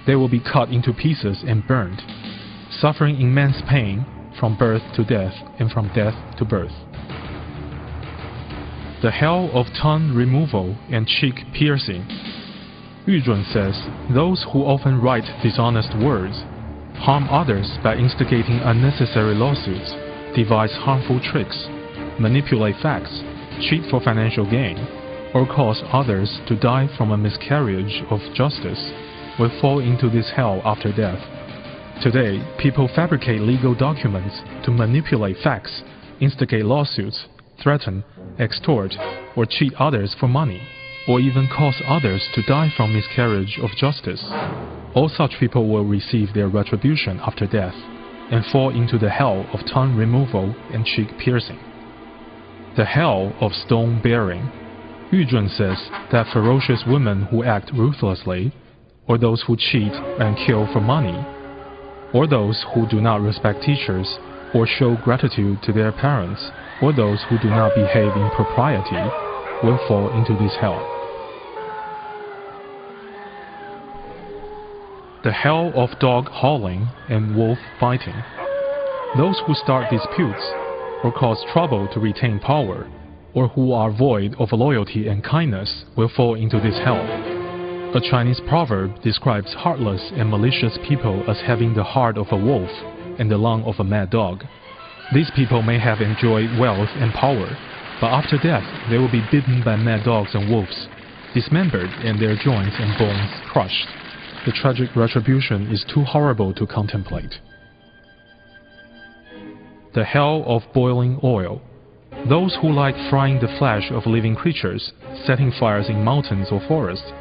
they will be cut into pieces and burned, suffering immense pain from birth to death and from death to birth. The hell of tongue removal and cheek piercing. Yuzhun says those who often write dishonest words, harm others by instigating unnecessary lawsuits, devise harmful tricks, manipulate facts, cheat for financial gain, or cause others to die from a miscarriage of justice, will fall into this hell after death. Today, people fabricate legal documents to manipulate facts, instigate lawsuits, threaten, extort, or cheat others for money, or even cause others to die from miscarriage of justice. All such people will receive their retribution after death and fall into the hell of tongue removal and cheek piercing. The hell of stone bearing. Yu Zhun says that ferocious women who act ruthlessly, or those who cheat and kill for money, or those who do not respect teachers or show gratitude to their parents, or those who do not behave in propriety, will fall into this hell. The hell of dog howling and wolf biting. Those who start disputes or cause trouble to retain power, or who are void of loyalty and kindness, will fall into this hell. A Chinese proverb describes heartless and malicious people as having the heart of a wolf and the lung of a mad dog. These people may have enjoyed wealth and power, but after death they will be bitten by mad dogs and wolves, dismembered and their joints and bones crushed. The tragic retribution is too horrible to contemplate. The hell of boiling oil. Those who like frying the flesh of living creatures, setting fires in mountains or forests,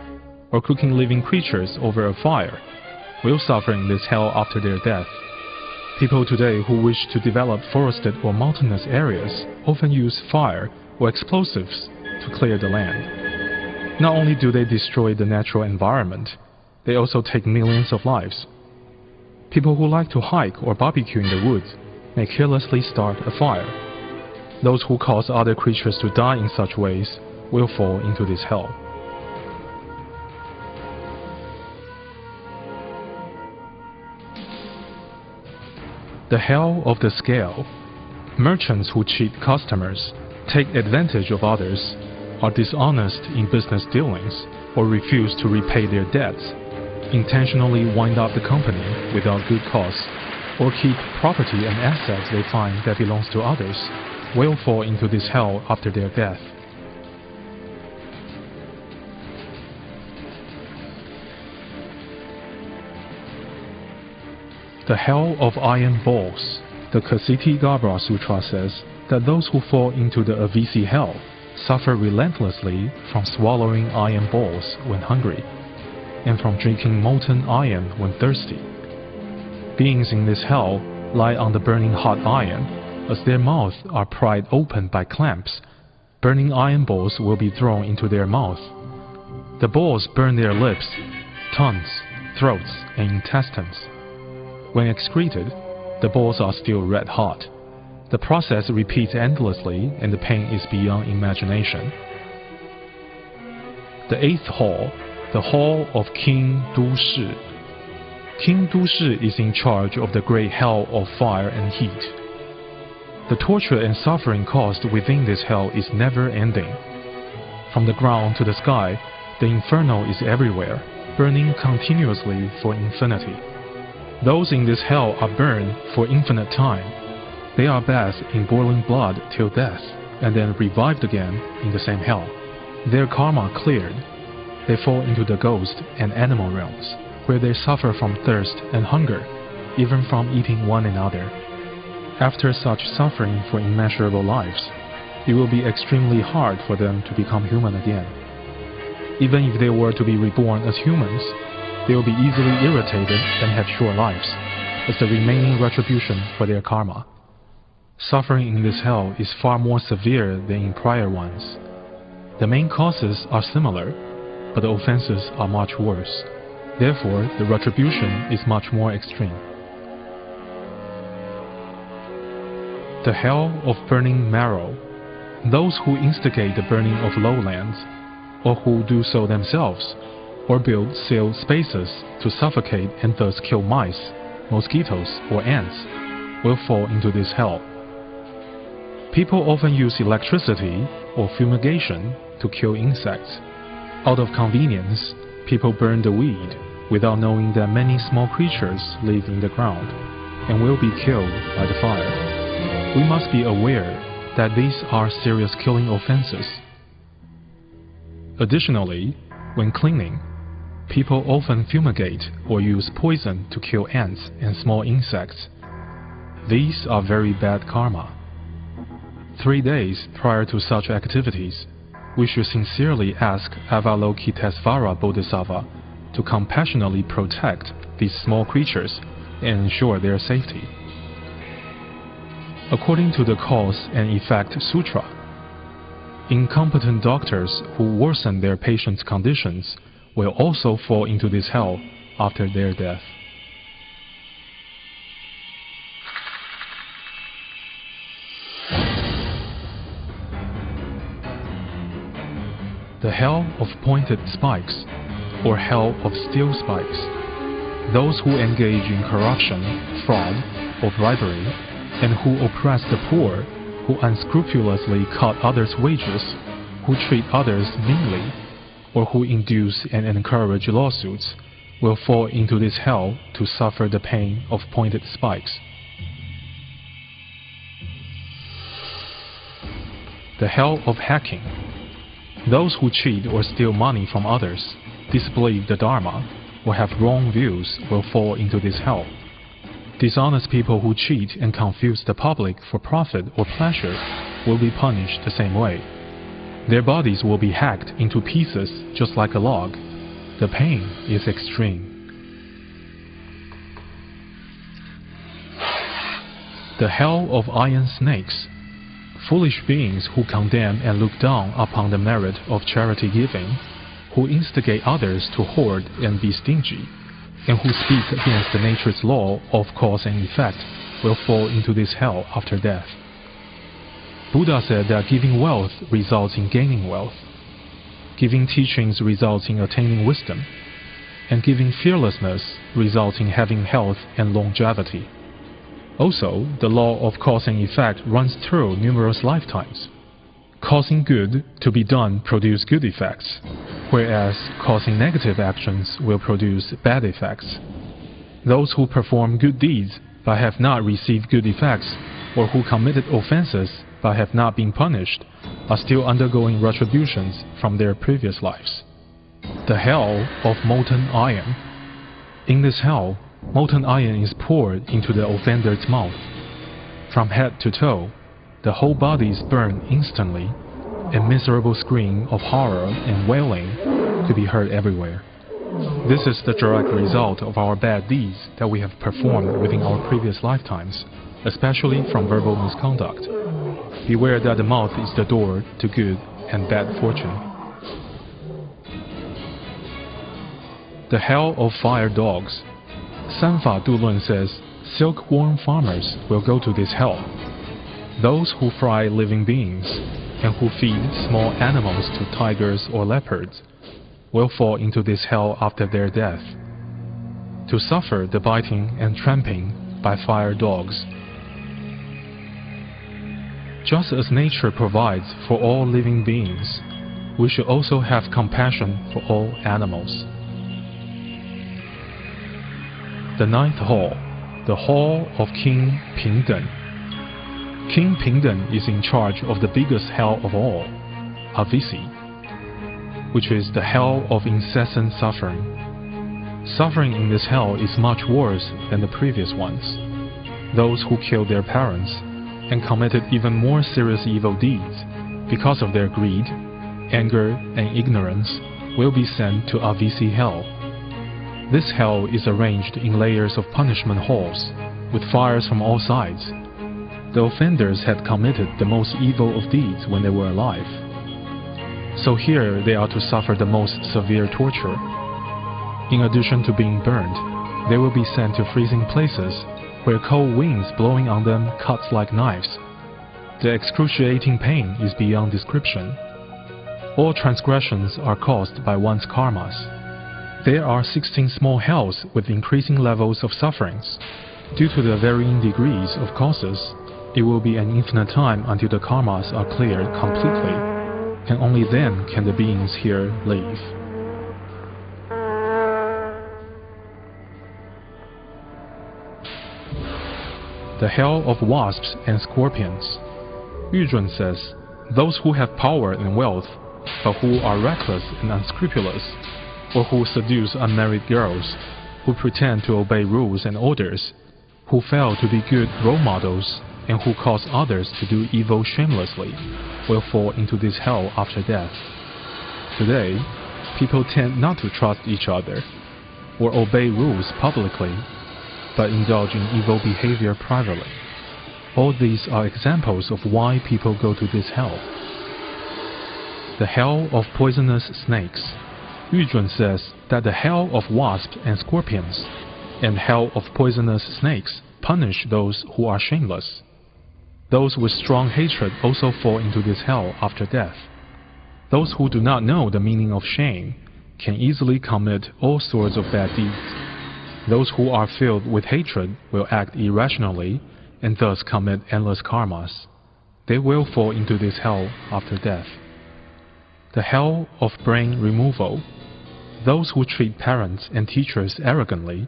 or cooking living creatures over a fire, will suffer in this hell after their death. People today who wish to develop forested or mountainous areas often use fire or explosives to clear the land. Not only do they destroy the natural environment, they also take millions of lives. People who like to hike or barbecue in the woods may carelessly start a fire. Those who cause other creatures to die in such ways will fall into this hell. The hell of the scale. Merchants who cheat customers, take advantage of others, are dishonest in business dealings, or refuse to repay their debts, intentionally wind up the company without good cause, or keep property and assets they find that belongs to others, will fall into this hell after their death. The hell of iron balls. The Ksitigarbha Sutra says that those who fall into the Avisi hell suffer relentlessly from swallowing iron balls when hungry, and from drinking molten iron when thirsty. Beings in this hell lie on the burning hot iron. As their mouths are pried open by clamps, burning iron balls will be thrown into their mouth. The balls burn their lips, tongues, throats, and intestines. When excreted, the balls are still red hot. The process repeats endlessly, and the pain is beyond imagination. The eighth hall, the hall of King Du Shi. King Du Shi is in charge of the great hell of fire and heat. The torture and suffering caused within this hell is never ending. From the ground to the sky, the inferno is everywhere, burning continuously for infinity. Those in this hell are burned for infinite time. They are bathed in boiling blood till death, and then revived again in the same hell. Their karma cleared, they fall into the ghost and animal realms, where they suffer from thirst and hunger, even from eating one another. After such suffering for immeasurable lives, it will be extremely hard for them to become human again. Even if they were to be reborn as humans, they will be easily irritated and have short lives, as the remaining retribution for their karma. Suffering in this hell is far more severe than in prior ones. The main causes are similar, but the offenses are much worse. Therefore, the retribution is much more extreme. The hell of burning marrow. Those who instigate the burning of lowlands, or who do so themselves, or build sealed spaces to suffocate and thus kill mice, mosquitoes, or ants, will fall into this hell. People often use electricity or fumigation to kill insects. Out of convenience, people burn the weed without knowing that many small creatures live in the ground and will be killed by the fire. We must be aware that these are serious killing offenses. Additionally, when cleaning, people often fumigate or use poison to kill ants and small insects. These are very bad karma. 3 days prior to such activities, we should sincerely ask Avalokitesvara Bodhisattva to compassionately protect these small creatures and ensure their safety. According to the Cause and Effect Sutra, incompetent doctors who worsen their patients' conditions will also fall into this hell after their death. The hell of pointed spikes, or hell of steel spikes. Those who engage in corruption, fraud, or bribery, and who oppress the poor, who unscrupulously cut others' wages, who treat others meanly, or who induce and encourage lawsuits, will fall into this hell to suffer the pain of pointed spikes. The hell of hacking. Those who cheat or steal money from others, disbelieve the Dharma, or have wrong views will fall into this hell. Dishonest people who cheat and confuse the public for profit or pleasure will be punished the same way. Their bodies will be hacked into pieces just like a log. The pain is extreme. The hell of iron snakes. Foolish beings who condemn and look down upon the merit of charity giving, who instigate others to hoard and be stingy, and who speak against the nature's law of cause and effect, will fall into this hell after death. Buddha said that giving wealth results in gaining wealth, giving teachings results in attaining wisdom, and giving fearlessness results in having health and longevity. Also, the law of cause and effect runs through numerous lifetimes. Causing good to be done produce good effects, whereas causing negative actions will produce bad effects. Those who perform good deeds but have not received good effects, or who committed offenses but have not been punished, are still undergoing retributions from their previous lives. The hell of molten iron. In this hell, molten iron is poured into the offender's mouth. From head to toe, the whole body is burned instantly, a miserable scream of horror and wailing to be heard everywhere. This is the direct result of our bad deeds that we have performed within our previous lifetimes, especially from verbal misconduct. Beware that the mouth is the door to good and bad fortune. The hell of fire dogs. Sanfa Dulun says, silkworm farmers will go to this hell. Those who fry living beings and who feed small animals to tigers or leopards will fall into this hell after their death, to suffer the biting and trampling by fire dogs. Just as nature provides for all living beings, we should also have compassion for all animals. The ninth hall, the hall of King Pingden. King Pingden is in charge of the biggest hell of all, Avisi, which is the hell of incessant suffering. Suffering in this hell is much worse than the previous ones. Those who killed their parents and committed even more serious evil deeds because of their greed, anger, and ignorance will be sent to Avisi hell. This hell is arranged in layers of punishment halls, with fires from all sides. The offenders had committed the most evil of deeds when they were alive. So here they are to suffer the most severe torture. In addition to being burned, they will be sent to freezing places where cold winds blowing on them cuts like knives. The excruciating pain is beyond description. All transgressions are caused by one's karmas. There are 16 small hells with increasing levels of sufferings. Due to the varying degrees of causes, it will be an infinite time until the karmas are cleared completely, and only then can the beings here leave. The hell of wasps and scorpions. Yuzhun says, those who have power and wealth, but who are reckless and unscrupulous, or who seduce unmarried girls, who pretend to obey rules and orders, who fail to be good role models, and who cause others to do evil shamelessly, will fall into this hell after death. Today, people tend not to trust each other, or obey rules publicly, but indulge in evil behavior privately. All these are examples of why people go to this hell. The hell of poisonous snakes. Yuzhun says that the hell of wasps and scorpions and hell of poisonous snakes punish those who are shameless. Those with strong hatred also fall into this hell after death. Those who do not know the meaning of shame can easily commit all sorts of bad deeds. Those who are filled with hatred will act irrationally and thus commit endless karmas. They will fall into this hell after death. The hell of brain removal. Those who treat parents and teachers arrogantly,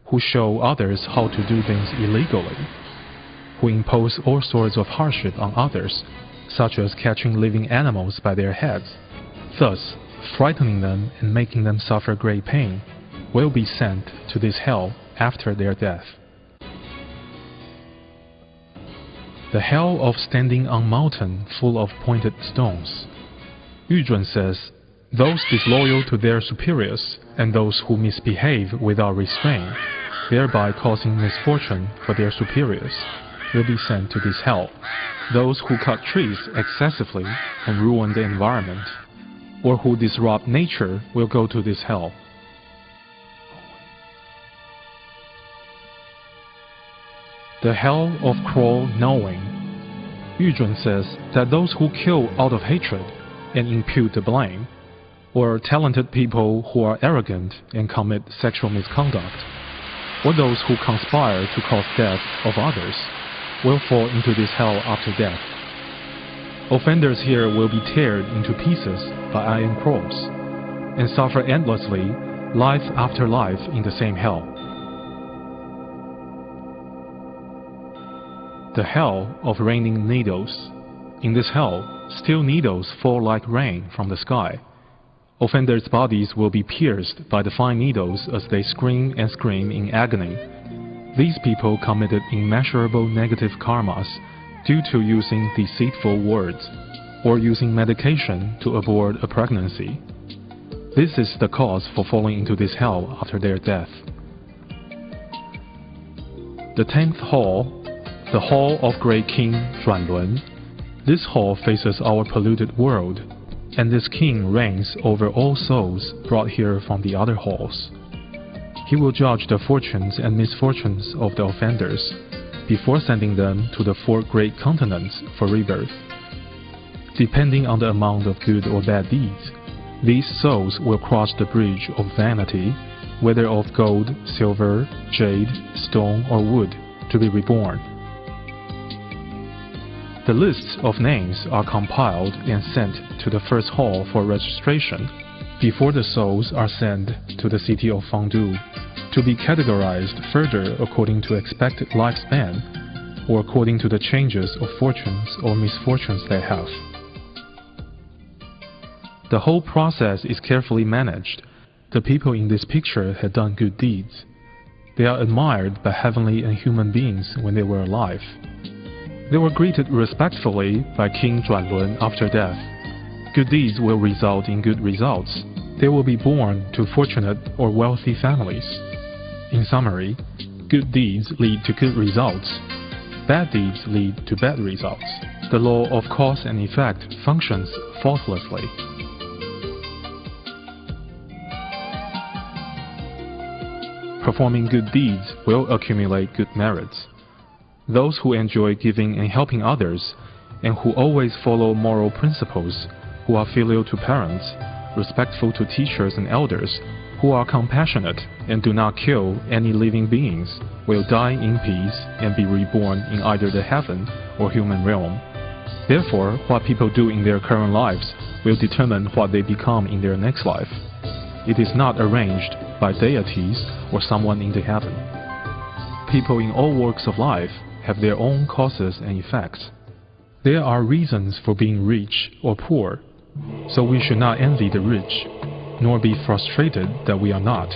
who show others how to do things illegally, who impose all sorts of hardship on others, such as catching living animals by their heads, thus frightening them and making them suffer great pain, will be sent to this hell after their death. The hell of standing on mountain full of pointed stones. Yuzhun says, those disloyal to their superiors and those who misbehave without restraint, thereby causing misfortune for their superiors, will be sent to this hell. Those who cut trees excessively and ruin the environment, or who disrupt nature, will go to this hell. The hell of cruel knowing. Yuzhun says that those who kill out of hatred and impute the blame, or talented people who are arrogant and commit sexual misconduct, or those who conspire to cause death of others, will fall into this hell after death. Offenders here will be teared into pieces by iron claws, and suffer endlessly, life after life in the same hell. The hell of raining needles. In this hell, steel needles fall like rain from the sky. Offenders' bodies will be pierced by the fine needles as they scream and scream in agony. These people committed immeasurable negative karmas due to using deceitful words or using medication to abort a pregnancy. This is the cause for falling into this hell after their death. The 10th hall, the Hall of Great King Zhuanlun. This hall faces our polluted world, and this king reigns over all souls brought here from the other halls. He will judge the fortunes and misfortunes of the offenders before sending them to the 4 great continents for rebirth. Depending on the amount of good or bad deeds, these souls will cross the bridge of vanity, whether of gold, silver, jade, stone, or wood, to be reborn. The lists of names are compiled and sent to the first hall for registration before the souls are sent to the city of Fangdu to be categorized further according to expected lifespan or according to the changes of fortunes or misfortunes they have. The whole process is carefully managed. The people in this picture had done good deeds. They are admired by heavenly and human beings when they were alive. They were greeted respectfully by King Zhuanlun after death. Good deeds will result in good results. They will be born to fortunate or wealthy families. In summary, good deeds lead to good results. Bad deeds lead to bad results. The law of cause and effect functions faultlessly. Performing good deeds will accumulate good merits. Those who enjoy giving and helping others, and who always follow moral principles, who are filial to parents, respectful to teachers and elders, who are compassionate and do not kill any living beings, will die in peace and be reborn in either the heaven or human realm. Therefore, what people do in their current lives will determine what they become in their next life. It is not arranged by deities or someone in the heaven. People in all walks of life have their own causes and effects. There are reasons for being rich or poor, so we should not envy the rich. nor be frustrated that we are not.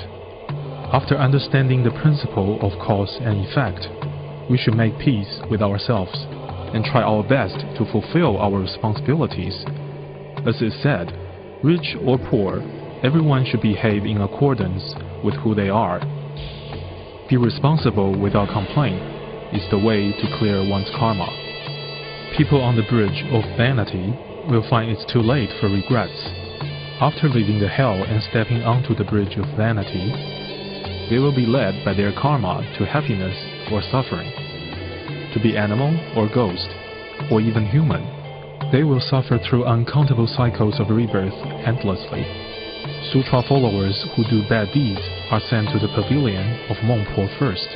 After understanding the principle of cause and effect, we should make peace with ourselves and try our best to fulfill our responsibilities. As is said, rich or poor, everyone should behave in accordance with who they are. Be responsible without complaint is the way to clear one's karma. People on the bridge of vanity will find it's too late for regrets. After leaving the hell and stepping onto the bridge of vanity, they will be led by their karma to happiness or suffering. To be animal or ghost, or even human, they will suffer through uncountable cycles of rebirth endlessly. Sutra followers who do bad deeds are sent to the pavilion of Mengpo first.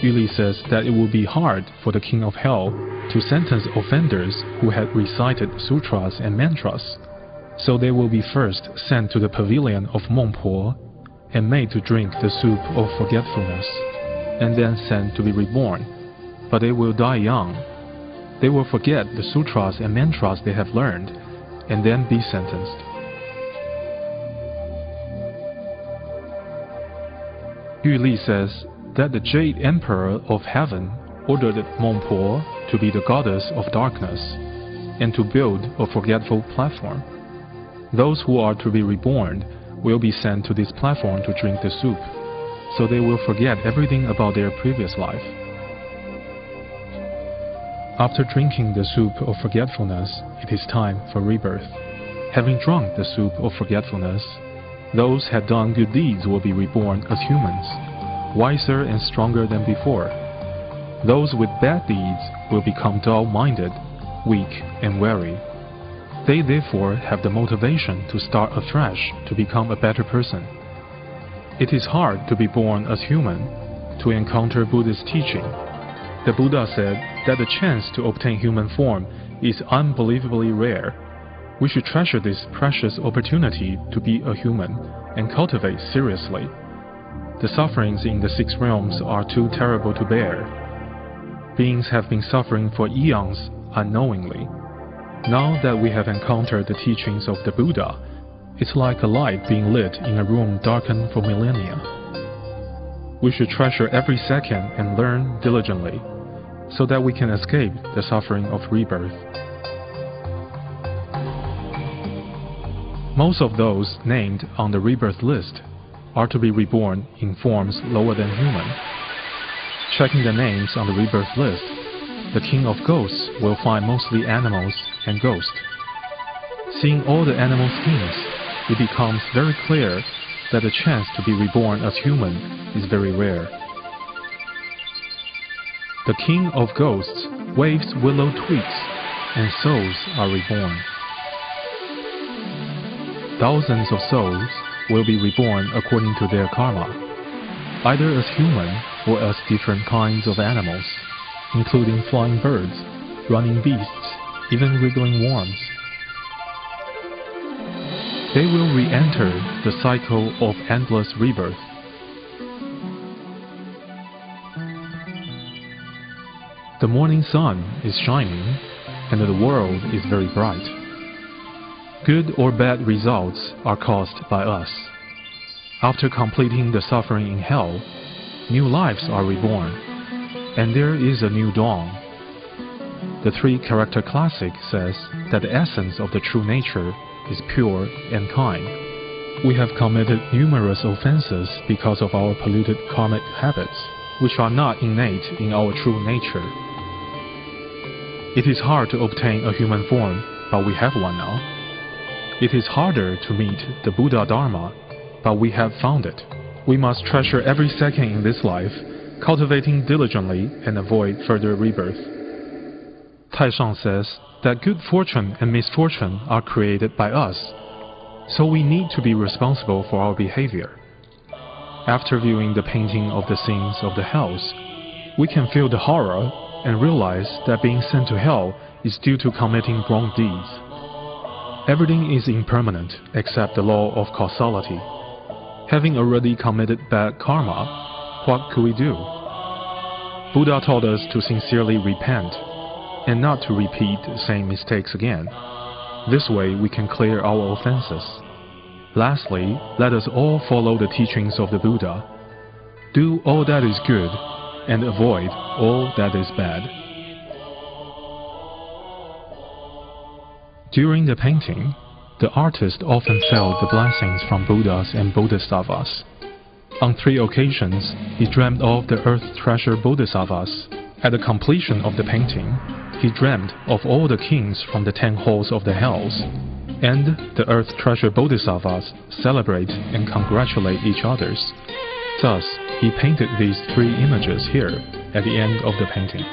Yu Li says that it will be hard for the king of hell to sentence offenders who had recited sutras and mantras, so they will be first sent to the pavilion of Mengpo and made to drink the soup of forgetfulness, and then sent to be reborn. But they will die young. They will forget the sutras and mantras they have learned, and then be sentenced. Yu Li says that the Jade Emperor of Heaven ordered Mengpo to be the goddess of darkness, and to build a forgetful platform. Those who are to be reborn will be sent to this platform to drink the soup, so they will forget everything about their previous life. After drinking the soup of forgetfulness, it is time for rebirth. Having drunk the soup of forgetfulness, those who had done good deeds will be reborn as humans, wiser and stronger than before. Those with bad deeds will become dull-minded, weak, and weary. They therefore have the motivation to start afresh to become a better person. It is hard to be born as human, to encounter Buddhist teaching. The Buddha said that the chance to obtain human form is unbelievably rare. We should treasure this precious opportunity to be a human and cultivate seriously. The sufferings in the 6 realms are too terrible to bear. Beings have been suffering for eons unknowingly. Now that we have encountered the teachings of the Buddha, it's like a light being lit in a room darkened for millennia. We should treasure every second and learn diligently, so that we can escape the suffering of rebirth. Most of those named on the rebirth list are to be reborn in forms lower than human. Checking the names on the rebirth list, the king of ghosts will find mostly animals and ghosts. Seeing all the animal skins, it becomes very clear that the chance to be reborn as human is very rare. The king of ghosts waves willow twigs, and souls are reborn. Thousands of souls will be reborn according to their karma, either as human or as different kinds of animals, including flying birds, running beasts, even wriggling worms. They will re-enter the cycle of endless rebirth. The morning sun is shining, and the world is very bright. Good or bad results are caused by us. After completing the suffering in hell, new lives are reborn, and there is a new dawn. The 3-character classic says that the essence of the true nature is pure and kind. We have committed numerous offenses because of our polluted karmic habits, which are not innate in our true nature. It is hard to obtain a human form, but we have one now. It is harder to meet the Buddha Dharma, but we have found it. We must treasure every second in this life, cultivating diligently and avoid further rebirth. Taishang says that good fortune and misfortune are created by us, so we need to be responsible for our behavior. After viewing the painting of the scenes of the hells, we can feel the horror and realize that being sent to hell is due to committing wrong deeds. Everything is impermanent except the law of causality. Having already committed bad karma, what could we do? Buddha taught us to sincerely repent and not to repeat the same mistakes again. This way we can clear our offenses. Lastly, let us all follow the teachings of the Buddha. Do all that is good and avoid all that is bad. During the painting, the artist often felt the blessings from Buddhas and Bodhisattvas. On 3 occasions, he dreamt of the earth treasure Bodhisattvas. At the completion of the painting, he dreamt of all the kings from the 10 halls of the hells, and the earth treasure Bodhisattvas celebrate and congratulate each others. Thus, he painted these 3 images here at the end of the painting.